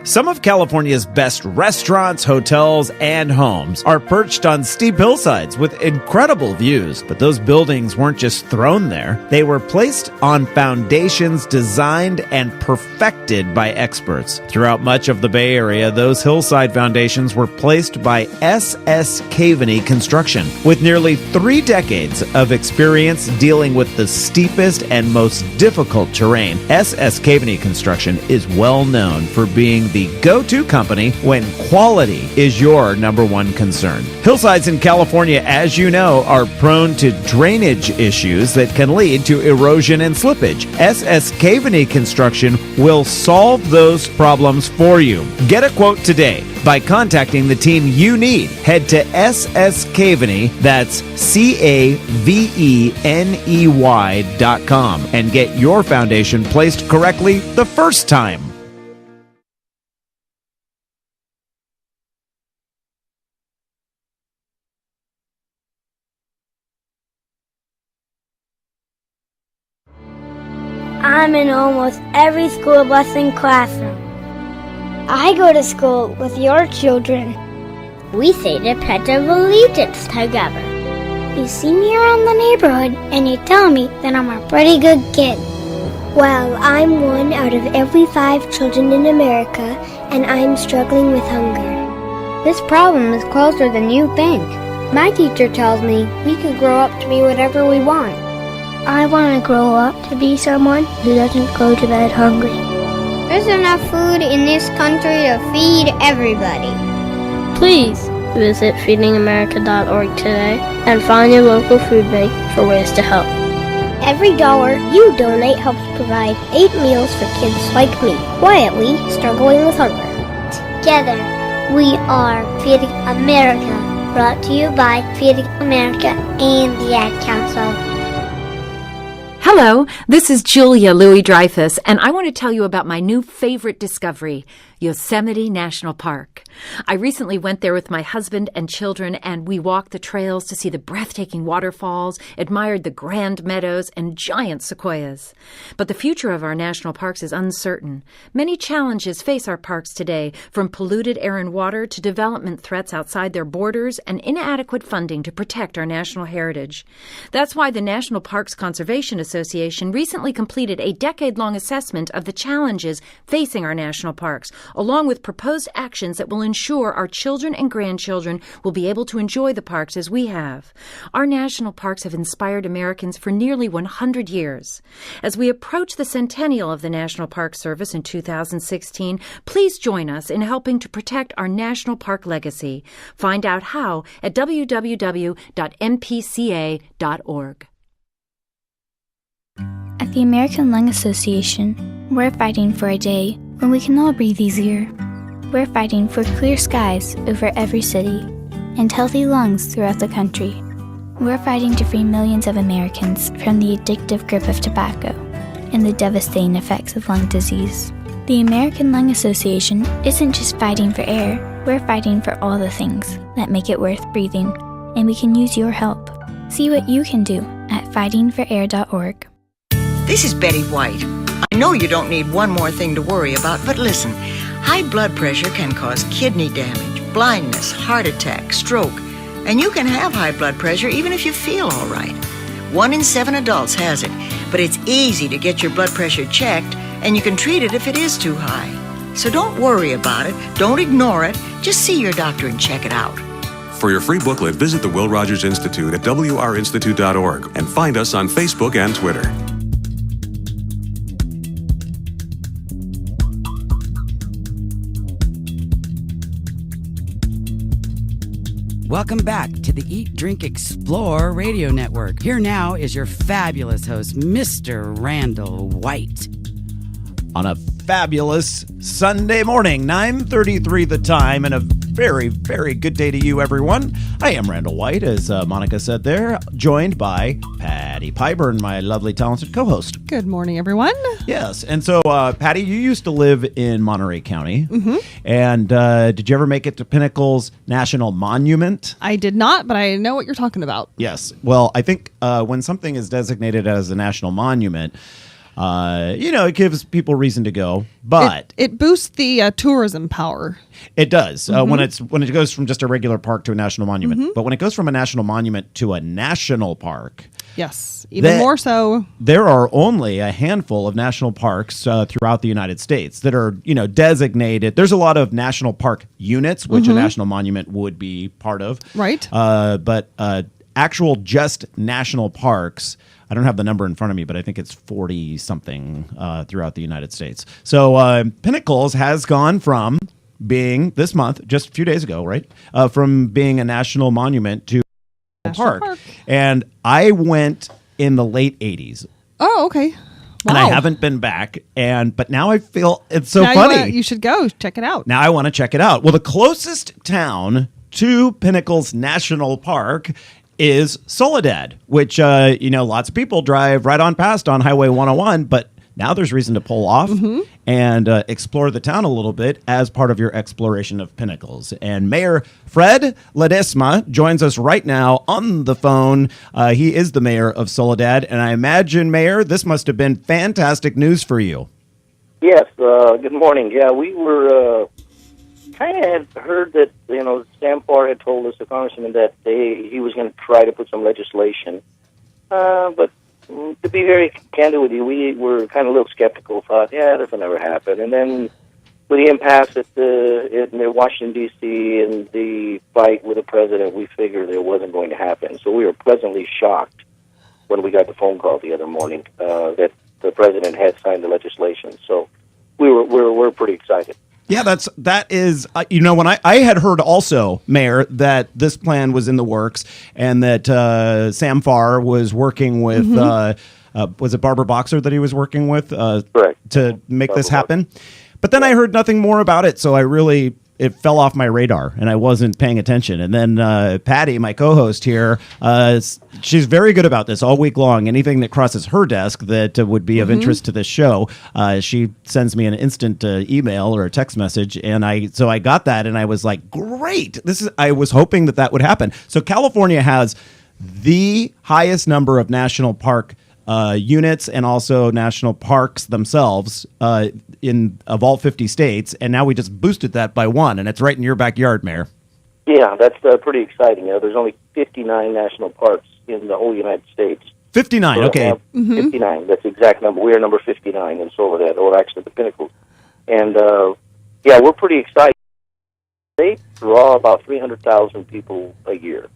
Some of California's best restaurants, hotels, and homes are perched on steep hillsides with incredible views. But those buildings weren't just thrown there. They were placed on foundations designed and perfected by experts. Throughout much of the Bay Area, those hillside foundations were placed by S.S. Caveney Construction. With nearly 3 decades of experience dealing with the steepest and most difficult terrain, S.S. Caveney Construction is well known for being the go-to company when quality is your number one concern. Hillsides in California, as you know, are prone to drainage issues that can lead to erosion and slippage. S.S. Caveney Construction will solve those problems for you. Get a quote today by contacting the team you need. Head to S.S. Caveney, that's CAVENEY.com, and get your foundation placed correctly the first time. I'm in almost every school bus and classroom. I go to school with your children. We say the Pledge of Allegiance together. You see me around the neighborhood and you tell me that I'm a pretty good kid. Well, I'm 1 out of every 5 children in America, and I'm struggling with hunger. This problem is closer than you think. My teacher tells me we can grow up to be whatever we want. I want to grow up to be someone who doesn't go to bed hungry. There's enough food in this country to feed everybody. Please visit feedingamerica.org today and find your local food bank for ways to help. Every dollar you donate helps provide 8 meals for kids like me, quietly struggling with hunger. Together, we are Feeding America, brought to you by Feeding America and the Ad Council. Hello, this is Julia Louis-Dreyfus, and I want to tell you about my new favorite discovery, Yosemite National Park. I recently went there with my husband and children, and we walked the trails to see the breathtaking waterfalls, admired the grand meadows, and giant sequoias. But the future of our national parks is uncertain. Many challenges face our parks today, from polluted air and water to development threats outside their borders and inadequate funding to protect our national heritage. That's why the National Parks Conservation Association recently completed a decade-long assessment of the challenges facing our national parks, along with proposed actions that will ensure our children and grandchildren will be able to enjoy the parks as we have. Our national parks have inspired Americans for nearly 100 years. As we approach the centennial of the National Park Service in 2016, please join us in helping to protect our national park legacy. Find out how at www.mpca.org. At the American Lung Association, we're fighting for a day when we can all breathe easier. We're fighting for clear skies over every city and healthy lungs throughout the country. We're fighting to free millions of Americans from the addictive grip of tobacco and the devastating effects of lung disease. The American Lung Association isn't just fighting for air, we're fighting for all the things that make it worth breathing, and we can use your help. See what you can do at fightingforair.org. This is Betty White. I know you don't need one more thing to worry about, but listen, high blood pressure can cause kidney damage, blindness, heart attack, stroke, and you can have high blood pressure even if you feel all right. 1 in 7 adults has it, but it's easy to get your blood pressure checked, and you can treat it if it is too high. So don't worry about it, don't ignore it, just see your doctor and check it out. For your free booklet, visit the Will Rogers Institute at wrinstitute.org and find us on Facebook and Twitter. Welcome back to the Eat, Drink, Explore Radio Network. Here now is your fabulous host, Mr. Randall White. On a fabulous Sunday morning, 9:33 the time, and a very, very good day to you, everyone. I am Randall White, as Monica said there, joined by Patty Pyburn, my lovely, talented co-host. Good morning, everyone. Yes, and so, Patty, you used to live in Monterey County, and did you ever make it to Pinnacle's National Monument? I did not, but I know what you're talking about. Yes. Well, I think when something is designated as a national monument, it gives people reason to go, but it boosts the tourism power. It does when it goes from just a regular park to a national monument. But when it goes from a national monument to a national park, yes, even more so. There are only a handful of national parks throughout the United States that are designated. There's a lot of national park units, which a national monument would be part of, right? But actual just national parks, I don't have the number in front of me, but I think it's 40-something throughout the United States. So Pinnacles has gone from being, this month, just a few days ago, right, from being a national monument to a park. And I went in the late 80s. Oh, okay. Wow. And I haven't been back, but now I feel it's so funny. You should go check it out. Now I want to check it out. Well, the closest town to Pinnacles National Park is Soledad, which, lots of people drive right on past on Highway 101, but now there's reason to pull off and explore the town a little bit as part of your exploration of Pinnacles. And Mayor Fred Ledesma joins us right now on the phone. He is the mayor of Soledad, and I imagine, Mayor, this must have been fantastic news for you. Yes, good morning. Yeah, we were kind of had heard that, Sam Farr had told us, the congressman, that he was going to try to put some legislation. But to be very candid with you, we were kind of a little skeptical, thought, this will never happen. And then with the impasse in Washington, D.C., and the fight with the president, we figured it wasn't going to happen. So we were pleasantly shocked when we got the phone call the other morning that the president had signed the legislation. So we're pretty excited. Yeah, that is, when I had heard also, Mayor, that this plan was in the works and that Sam Farr was working with, was it Barbara Boxer that he was working with to make this happen? But then I heard nothing more about it, so it fell off my radar and I wasn't paying attention. And then Patty, my co-host here, she's very good about this all week long. Anything that crosses her desk that would be of interest to this show, she sends me an instant email or a text message. And I got that and I was like, great. I was hoping that would happen. So California has the highest number of national park units and also national parks themselves of all 50 states, and now we just boosted that by one, and it's right in your backyard, Mayor. Yeah, that's pretty exciting. There's only 59 national parks in the whole United States. 59, so okay. 59, that's the exact number. We are number 59 in Soledad, or actually the Pinnacle. And, we're pretty excited. They draw about 300,000 people a year.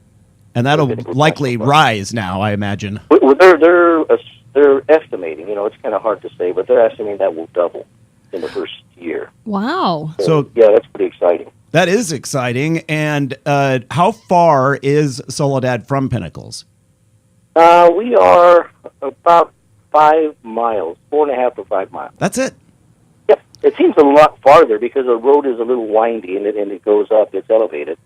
And that'll likely rise now, I imagine. Well, they're estimating. It's kind of hard to say, but they're estimating that will double in the first year. Wow! So yeah, that's pretty exciting. That is exciting. And how far is Soledad from Pinnacles? We are about 5 miles, 4.5 to 5 miles. That's it. Yep. It seems a lot farther because the road is a little windy and it goes up. It's elevated.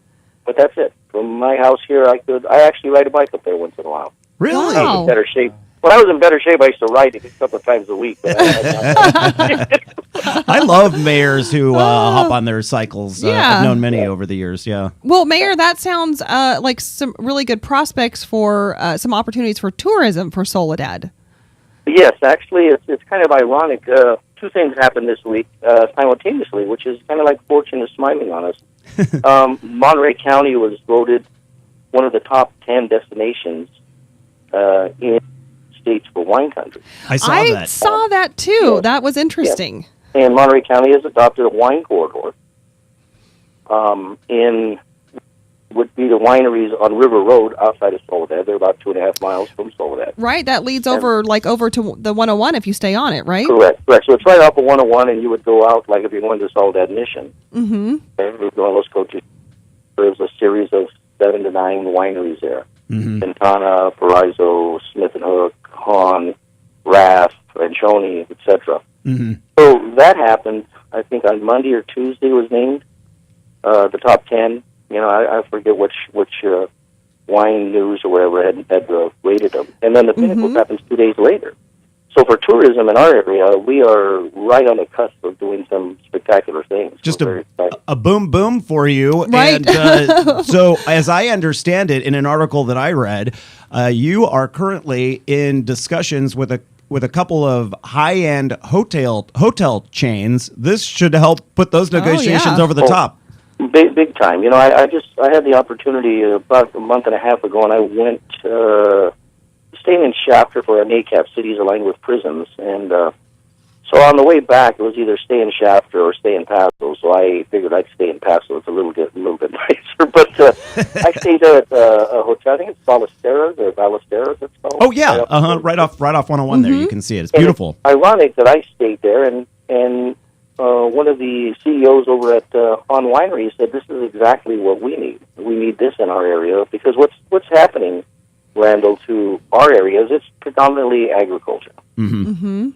But that's it. From my house here, I actually ride a bike up there once in a while. Really? I was in better shape. When I was in better shape, I used to ride it a couple of times a week. But I love mayors who hop on their cycles. I've known many over the years, yeah. Well, Mayor, that sounds like some really good prospects for some opportunities for tourism for Soledad. Yes, actually, it's kind of ironic. Two things happened this week simultaneously, which is kind of like fortune is smiling on us. Monterey County was voted one of the top 10 destinations in states for wine country. I saw that too. Yeah. That was interesting. Yeah. And Monterey County has adopted a wine corridor. Would be the wineries on River Road outside of Soledad. They're about 2.5 miles from Soledad. Right, that leads over to the 101 if you stay on it, right? Correct. So it's right off of 101, and you would go out like if you're going to Soledad Mission. Mm-hmm. And we'd go on Los Coches. There's a series of 7 to 9 wineries there. Mm-hmm. Quintana, Paraiso, Smith & Hook, Hahn, Raff, Ranchoni, etc. Mm-hmm. So that happened, I think, on Monday or Tuesday was named the top 10. You know, I forget which wine news or whatever had rated them. And then the Pinnacles happens 2 days later. So for tourism in our area, we are right on the cusp of doing some spectacular things. Just a boom boom for you. Right. And so as I understand it, in an article that I read, you are currently in discussions with a couple of high-end hotel chains. This should help put those negotiations over the top. Big time. You know, I had the opportunity about a month and a half ago, and I went staying in Shafter for a NACAP, Cities Aligned with Prisons, and so on the way back, it was either stay in Shafter or stay in Paso. So I figured I'd stay in Paso. It's a little bit nicer, but I stayed there at a hotel. I think it's Ballesteros or Ballesteros. It's called. Oh yeah, right off 101 there. You can see it. It's beautiful. It's ironic that I stayed there, and one of the CEOs over at On Winery said this is exactly what we need. We need this in our area because what's happening, Randall, to our areas, it's predominantly agriculture. Mm-hmm. Mm-hmm.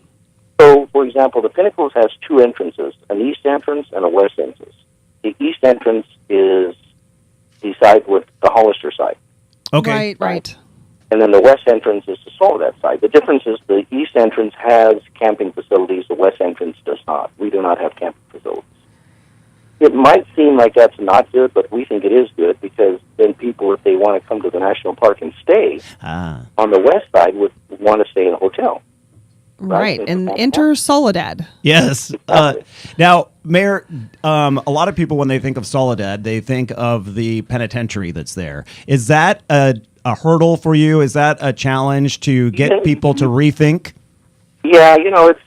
So, for example, the Pinnacles has two entrances, an east entrance and a west entrance. The east entrance is the side with the Hollister side. Okay. Right. And then the west entrance is the Soledad side. The difference is the east entrance has camping facilities, the west entrance does not. We do not have camping facilities. It might seem like that's not good, but we think it is good because then people, if they want to come to the national park and stay on the west side, would want to stay in a hotel. Right, and enter Soledad. Yes. Now, Mayor, a lot of people, when they think of Soledad, they think of the penitentiary that's there. Is that a hurdle for you? Is that a challenge to get people to rethink? Yeah, you know, it's,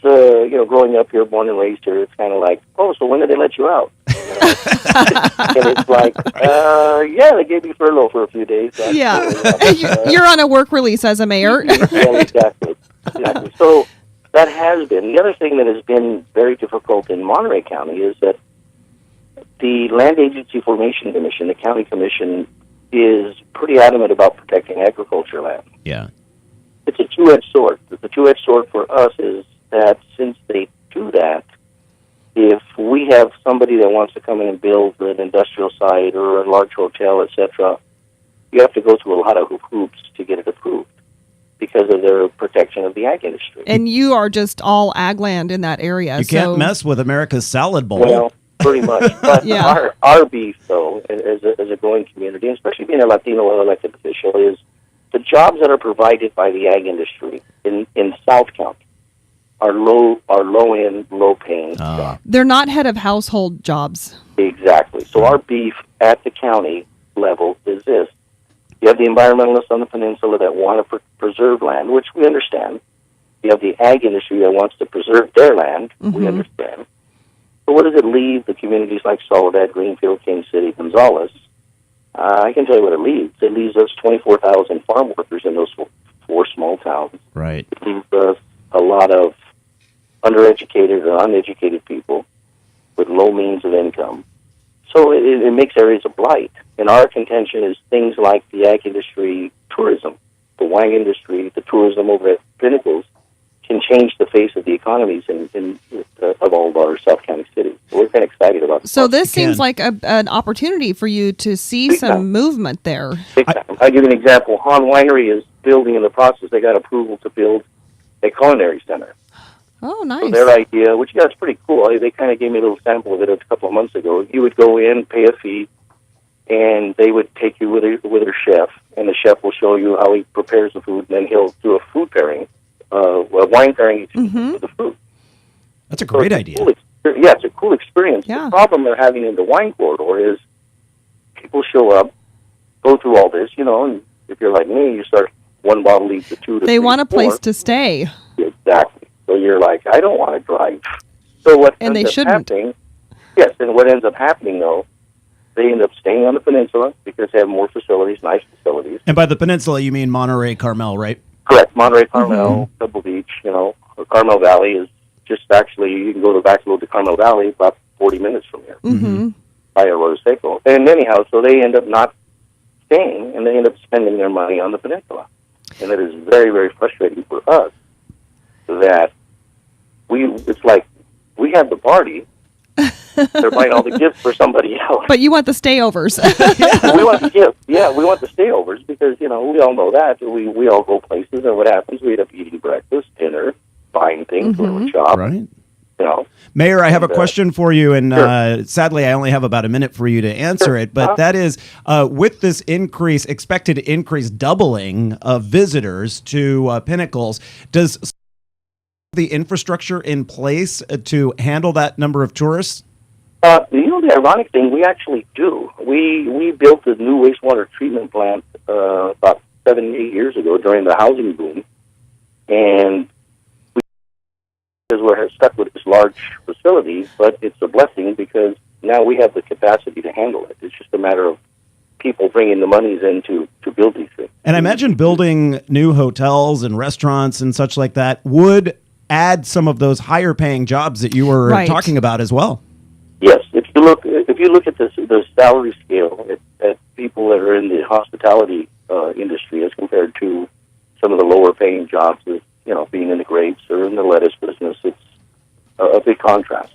growing up here, born and raised here, it's kind of like, oh, so when did they let you out? And it's like, they gave me furlough for a few days. Yeah. You're on a work release as a mayor. Yeah, exactly. So that has been. The other thing that has been very difficult in Monterey County is that the Land Agency Formation Commission, the county commission, is pretty adamant about protecting agriculture land. Yeah. It's a two-edged sword. The two-edged sword for us is that since they do that, if we have somebody that wants to come in and build an industrial site or a large hotel, etc., you have to go through a lot of hoops to get it approved because of their protection of the ag industry. And you are just all ag land in that area. You can't mess with America's salad bowl. Well, pretty much. But our beef, though, as a growing community, especially being a Latino elected official, is the jobs that are provided by the ag industry in South County are low-end, low-paying jobs. They're not head of household jobs. Exactly. So our beef at the county level is this. You have the environmentalists on the peninsula that want to preserve land, which we understand. You have the ag industry that wants to preserve their land, we understand. So what does it leave the communities like Soledad, Greenfield, King City, Gonzales? I can tell you what it leaves. It leaves us 24,000 farm workers in those four small towns. Right. It leaves us a lot of undereducated or uneducated people with low means of income. So it makes areas of blight. And our contention is things like the ag industry, tourism, the wine industry, the tourism over at Pinnacles can change the face of the economies of all of our South County cities. So we're kind of excited about this. So this seems like an opportunity for you to see some movement there. I'll give you an example. Hahn Winery is building in the process. They got approval to build a culinary center. Oh, nice. So their idea, which is pretty cool. They kind of gave me a little sample of it a couple of months ago. You would go in, pay a fee, and they would take you with their chef, and the chef will show you how he prepares the food, and then he'll do a food pairing, a wine pairing with the food. That's a great idea. It's a cool experience. The problem they're having in the wine corridor is people show up, go through all this, and if you're like me, you start one bottle leads to two to They three, want a place 4. to stay. Exactly. So you're like, I don't want to drive. So what and ends they up shouldn't. happening? Yes, and what ends up happening though, they end up staying on the peninsula because they have more facilities, nice facilities. And by the peninsula, you mean Monterey, Carmel, right? Correct. Monterey, Carmel, Pebble Beach. Carmel Valley is just actually you can go to back road to Carmel Valley about 40 minutes from here by Arroyo Seco. And anyhow, so they end up not paying, and they end up spending their money on the peninsula. And it is very, very frustrating for us that it's like we have the party, they're buying all the gifts for somebody else. But you want the stayovers. We want the gifts. Yeah, we want the stayovers because, we all know that. We all go places, and what happens? We end up eating breakfast, dinner, buying things, going to a shop. Right. Mayor, I have a question for you, and sadly, I only have about a minute for you to answer it. But that is, with this expected increase, doubling of visitors to Pinnacles, does the infrastructure in place to handle that number of tourists? The ironic thing, we actually do. We built a new wastewater treatment plant about 7-8 years ago during the housing boom, and because we're stuck with this large facility, but it's a blessing because now we have the capacity to handle it. It's just a matter of people bringing the monies in to build these things. And I imagine building new hotels and restaurants and such like that would add some of those higher paying jobs that you were talking about as well. Yes, if you look at the salary scale at people that are in the hospitality industry as compared to some of the lower paying jobs, being in the grapes or in the lettuce business, it's a big contrast.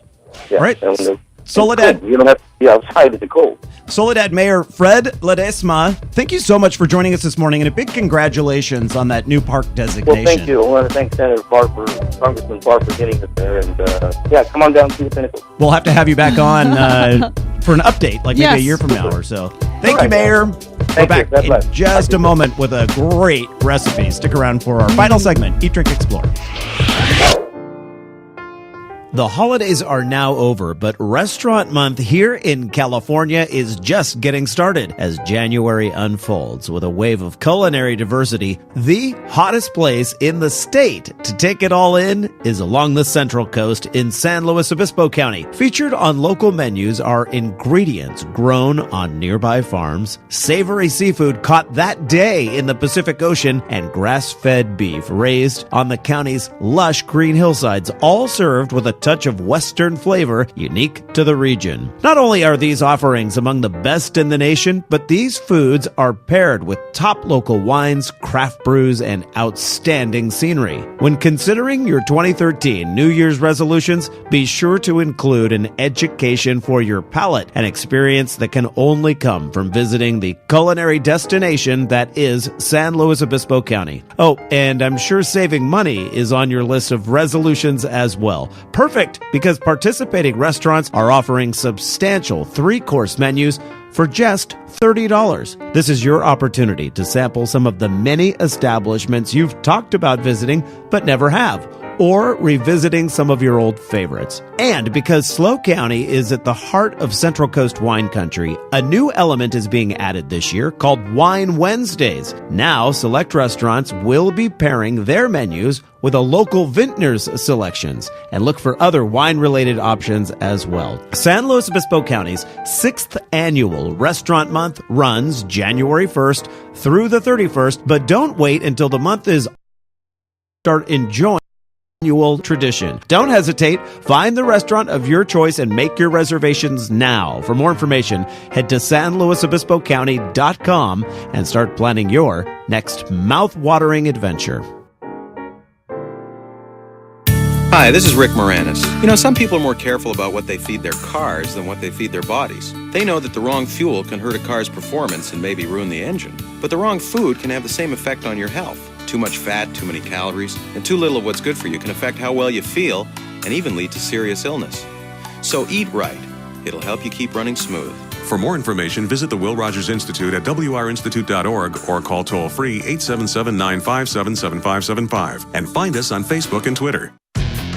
Yeah. Right. And Soledad. You don't have to be outside of the cold. Soledad Mayor Fred Ledesma, thank you so much for joining us this morning, and a big congratulations on that new park designation. Well, thank you. I want to thank Senator Congressman Barr for getting us there, and come on down to the Pinnacle. We'll have to have you back on for an Update, like maybe a year from now or so. Thank you, Mayor. We're back in just a moment with a great recipe. Stick around for our final segment, Eat, Drink, Explore. The holidays are now over, but Restaurant Month here in California is just getting started. As January unfolds with a wave of culinary diversity, the hottest place in the state to take it all in is along the Central Coast in San Luis Obispo County. Featured on local menus are ingredients grown on nearby farms, savory seafood caught that day in the Pacific Ocean, and grass-fed beef raised on the county's lush green hillsides, all served with a touch of Western flavor unique to the region. Not only are these offerings among the best in the nation, but these foods are paired with top local wines, craft brews, and outstanding scenery. When considering your 2013 New Year's resolutions, be sure to include an education for your palate, an experience that can only come from visiting the culinary destination that is San Luis Obispo County. Oh, and I'm sure saving money is on your list of resolutions as well. Perfect, because participating restaurants are offering substantial 3-course menus for just $30. This is your opportunity to sample some of the many establishments you've talked about visiting but never have, or revisiting some of your old favorites. And because SLO County is at the heart of Central Coast wine country, a new element is being added this year called Wine Wednesdays. Now, select restaurants will be pairing their menus with a local vintner's selections, and look for other wine-related options as well. San Luis Obispo County's 6th annual Restaurant Month runs January 1st through the 31st, but don't wait until the month is start enjoying annual tradition. Don't hesitate. Find the restaurant of your choice and make your reservations now. For more information, head to sanluisobispocounty.com and start planning your next mouth-watering adventure. Hi, this is Rick Moranis. Some people are more careful about what they feed their cars than what they feed their bodies. They know that the wrong fuel can hurt a car's performance and maybe ruin the engine. But the wrong food can have the same effect on your health. Too much fat, too many calories, and too little of what's good for you can affect how well you feel and even lead to serious illness. So eat right. It'll help you keep running smooth. For more information, visit the Will Rogers Institute at wrinstitute.org or call toll-free 877-957-7575 and find us on Facebook and Twitter.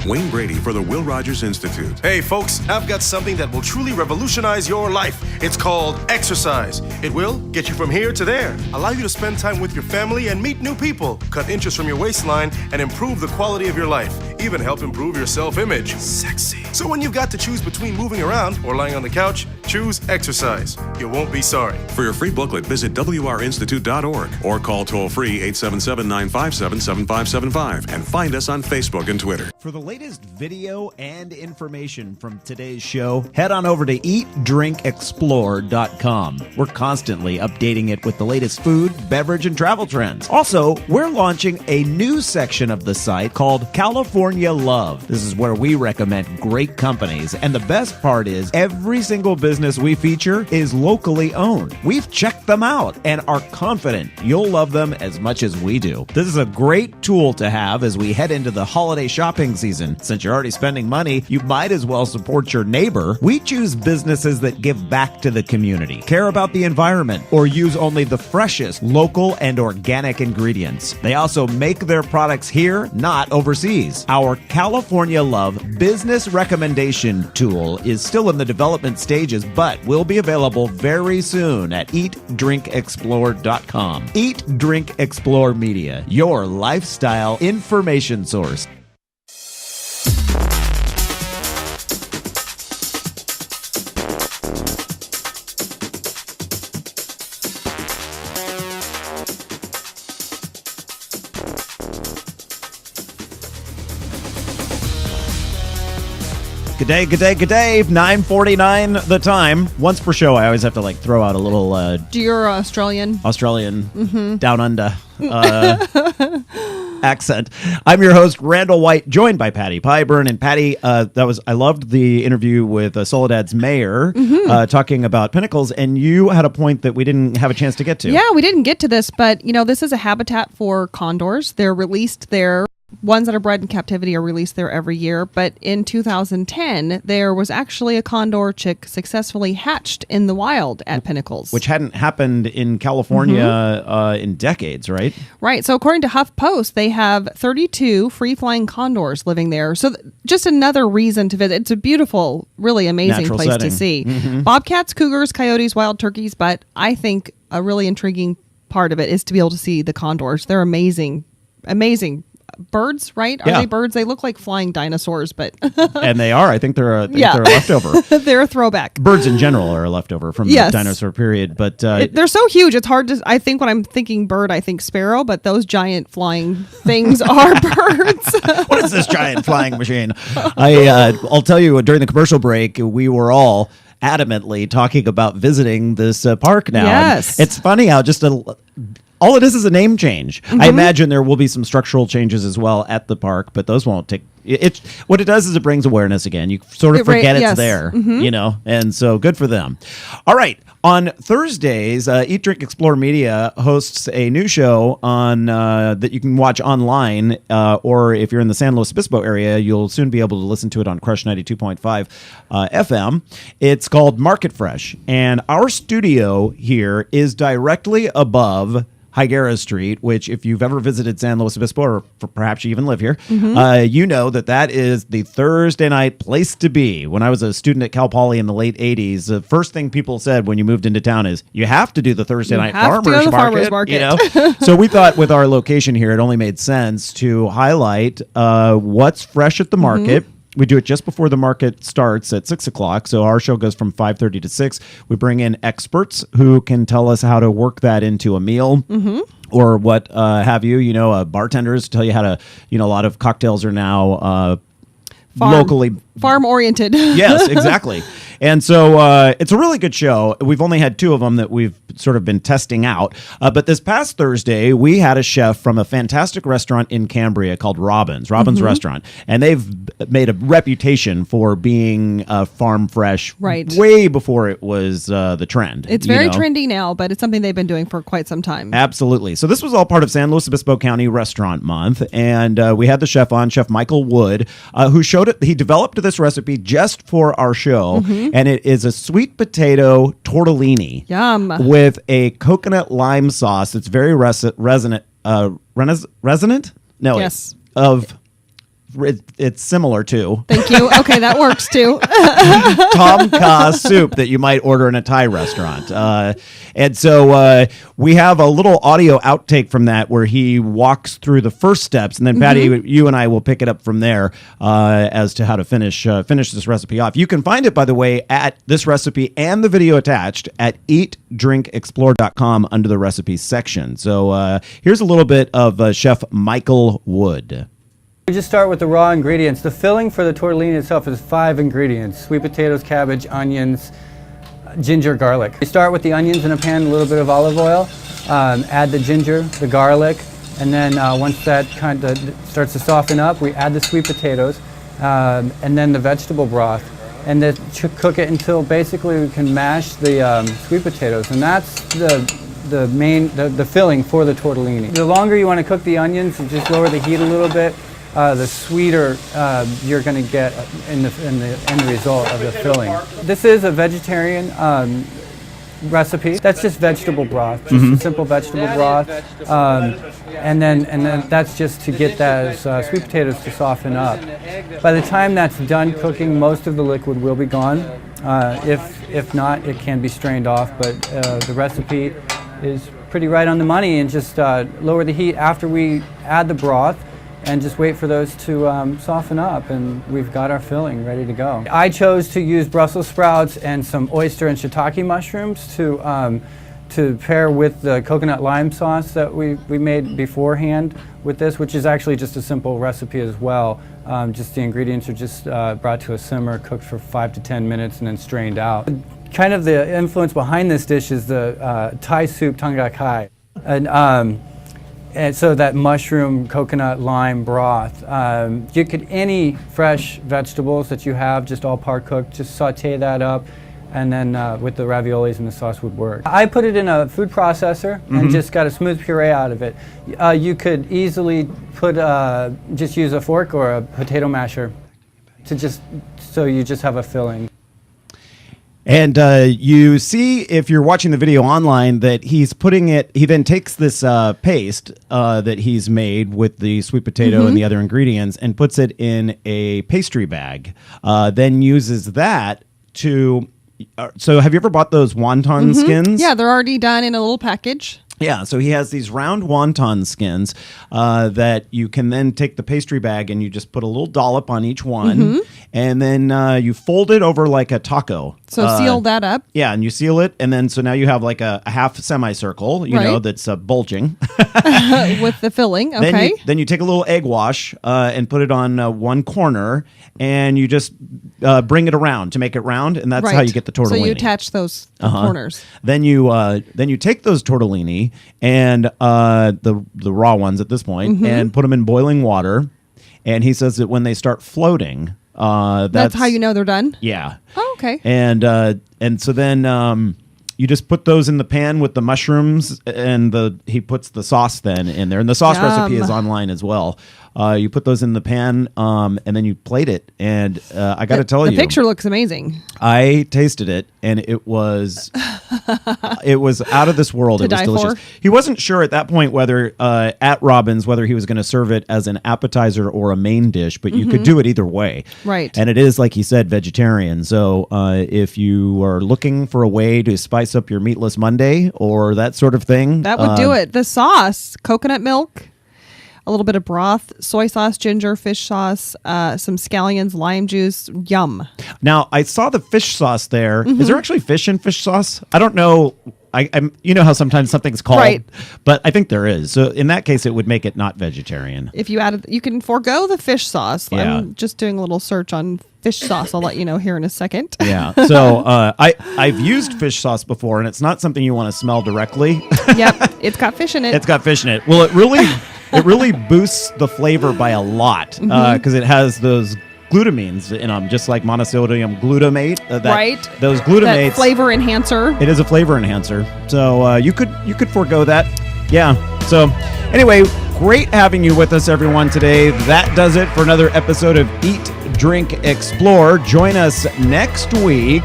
Wayne Brady for the Will Rogers Institute. Hey folks, I've got something that will truly revolutionize your life. It's called exercise. It will get you from here to there, allow you to spend time with your family and meet new people, cut inches from your waistline, and improve the quality of your life. even help improve your self-image. Sexy. So when you've got to choose between moving around or lying on the couch, choose exercise. You won't be sorry. For your free booklet, visit wrinstitute.org or call toll-free 877-957-7575 and find us on Facebook and Twitter. For the latest video and information from today's show, head on over to eatdrinkexplore.com. We're constantly updating it with the latest food, beverage, and travel trends. Also, we're launching a new section of the site called California Love. This is where we recommend great companies, and the best part is every single business we feature is locally owned. We've checked them out and are confident you'll love them as much as we do. This is a great tool to have as we head into the holiday shopping season. Since you're already spending money, you might as well support your neighbor. We choose businesses that give back to the community, care about the environment, or use only the freshest local and organic ingredients. They also make their products here, not overseas. Our California Love business recommendation tool is still in the development stages, but will be available very soon at eatdrinkexplore.com. Eat Drink Explore Media, your lifestyle information source. Good day, good day, good day. 9:49 the time. Once per show, I always have to throw out a little Do your Australian down under accent. I'm your host, Randall White, joined by Patty Pyburn. And Patty, I loved the interview with Soledad's mayor talking about pinnacles, and you had a point that we didn't have a chance to get to. Yeah, we didn't get to this, but this is a habitat for condors. They're released there. Ones that are bred in captivity are released there every year. But in 2010, there was actually a condor chick successfully hatched in the wild at Pinnacles. Which hadn't happened in California in decades, right? Right. So according to HuffPost, they have 32 free-flying condors living there. So just another reason to visit. It's a beautiful, really amazing Natural place setting. to see. Bobcats, cougars, coyotes, wild turkeys. But I think a really intriguing part of it is to be able to see the condors. They're amazing, amazing birds, right? Are they birds? They look like flying dinosaurs, but and they are. I think they're a leftover. They're a throwback. Birds in general are a leftover from the dinosaur period, but they're so huge. It's hard to. I think when I'm thinking bird, I think sparrow, but those giant flying things are birds. What is this giant flying machine? I'll tell you, during the commercial break, we were all adamantly talking about visiting this park now. Yes. And it's funny how all it is a name change. I imagine there will be some structural changes as well at the park, but those won't take. What it does is it brings awareness again. You sort of forget it's there, and so good for them. All right. On Thursdays, Eat, Drink, Explore Media hosts a new show on that you can watch online, or if you're in the San Luis Obispo area, you'll soon be able to listen to it on Crush 92.5 FM. It's called Market Fresh, and our studio here is directly above Higuera Street, which if you've ever visited San Luis Obispo, or perhaps you even live here, you know that is the Thursday night place to be. When I was a student at Cal Poly in the late 80s, the first thing people said when you moved into town is, you have to do the Thursday night farmers market. So we thought with our location here, it only made sense to highlight what's fresh at the market. We do it just before the market starts at 6 o'clock. So our show goes from 5:30 to 6. We bring in experts who can tell us how to work that into a meal. Or what have you, bartenders tell you how to, a lot of cocktails are now locally farm oriented. Yes, exactly. And so it's a really good show. We've only had 2 of them that we've sort of been testing out. But this past Thursday, we had a chef from a fantastic restaurant in Cambria called Robin's Restaurant. And they've made a reputation for being farm fresh way before it was the trend. It's very trendy now, but it's something they've been doing for quite some time. Absolutely. So this was all part of San Luis Obispo County Restaurant Month. And we had the chef on, Chef Michael Wood, who showed it. He developed this recipe just for our show. And it is a sweet potato tortellini. Yum. With a coconut lime sauce. It's very resonant. Resonant? No. Yes. it's similar to Thank you. Okay, that works too. Tom Kha soup that you might order in a Thai restaurant. And so we have a little audio outtake from that where he walks through the first steps, and then Patty, you and I will pick it up from there as to how to finish this recipe off. You can find it, by the way, at this recipe and the video attached at eatdrinkexplore.com under the recipes section. So here's a little bit of Chef Michael Wood. We just start with the raw ingredients. The filling for the tortellini itself is 5 ingredients: sweet potatoes, cabbage, onions, ginger, garlic. We start with the onions in a pan, a little bit of olive oil, add the ginger, the garlic, and then once that kind of starts to soften up, we add the sweet potatoes and then the vegetable broth, and then cook it until basically we can mash the sweet potatoes, and that's the main filling for the tortellini. The longer you want to cook the onions, you just lower the heat a little bit. The sweeter you're going to get in the end result of the filling. This is a vegetarian recipe. That's just vegetable broth, just a simple vegetable broth, and then that's just to get those sweet potatoes to soften up. By the time that's done cooking, most of the liquid will be gone. If not, it can be strained off, but the recipe is pretty right on the money, and just lower the heat after we add the broth and just wait for those to soften up, and we've got our filling ready to go. I chose to use Brussels sprouts and some oyster and shiitake mushrooms to pair with the coconut lime sauce that we made beforehand with this, which is actually just a simple recipe as well. Just the ingredients are just brought to a simmer, cooked for 5 to 10 minutes, and then strained out. Kind of the influence behind this dish is the Thai soup Thang Da Khai. And so that mushroom, coconut, lime broth, you could, any fresh vegetables that you have, just all par cooked, just saute that up, and then with the raviolis and the sauce would work. I put it in a food processor and just got a smooth puree out of it. You could easily put, just use a fork or a potato masher so you just have a filling. And you see, if you're watching the video online, that he then takes this paste that he's made with the sweet potato and the other ingredients and puts it in a pastry bag, then uses that to... so have you ever bought those wonton skins? Yeah, they're already done in a little package. Yeah, so he has these round wonton skins that you can then take the pastry bag and you just put a little dollop on each one, and then you fold it over like a taco. So seal that up. Yeah, and you seal it, and then so now you have like a half semicircle, you know, that's bulging. With the filling, okay. Then you take a little egg wash and put it on one corner, and you just bring it around to make it round, and that's how you get the tortellini. So you attach those corners. Then you take those tortellini and the raw ones at this point, and put them in boiling water. And he says that when they start floating, that's how you know they're done. Yeah. Oh, okay. And so then you just put those in the pan with the mushrooms, and he puts the sauce then in there, and the sauce recipe is online as well. You put those in the pan, and then you plate it. And I got to tell you, the picture looks amazing. I tasted it, and it was out of this world. It was delicious. He wasn't sure at that point whether at Robbins whether he was going to serve it as an appetizer or a main dish, but you could do it either way. Right. And it is, like he said, vegetarian. So if you are looking for a way to spice up your Meatless Monday or that sort of thing, that would do it. The sauce, coconut milk, a little bit of broth, soy sauce, ginger, fish sauce, some scallions, lime juice. Yum. Now, I saw the fish sauce there. Is there actually fish in fish sauce? I don't know. I'm you know how sometimes something's called, but I think there is. So in that case, it would make it not vegetarian. If you added, you can forego the fish sauce. Yeah. I'm just doing a little search on fish sauce. I'll let you know here in a second. Yeah. So I've used fish sauce before, and it's not something you want to smell directly. Yep. It's got fish in it. It's got fish in it. Well, it really boosts the flavor by a lot because it has those glutamines in them, just like monosodium glutamate. Those glutamates. That flavor enhancer. It is a flavor enhancer. So you could forego that. Yeah. So anyway, great having you with us, everyone, today. That does it for another episode of Eat, Drink, Explore. Join us next week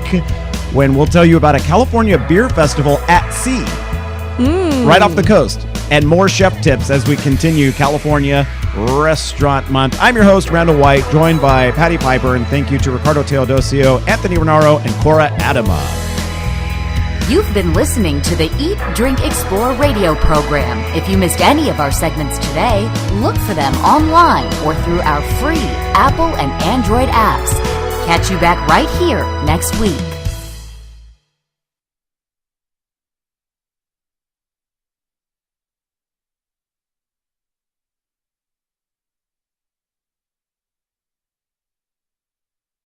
when we'll tell you about a California beer festival at sea, right off the coast, and more chef tips as we continue California Restaurant Month. I'm your host, Randall White, joined by Patty Piper, and thank you to Ricardo Teodosio, Anthony Renaro, and Cora Adama. You've been listening to the Eat, Drink, Explore radio program. If you missed any of our segments today, look for them online or through our free Apple and Android apps. Catch you back right here next week.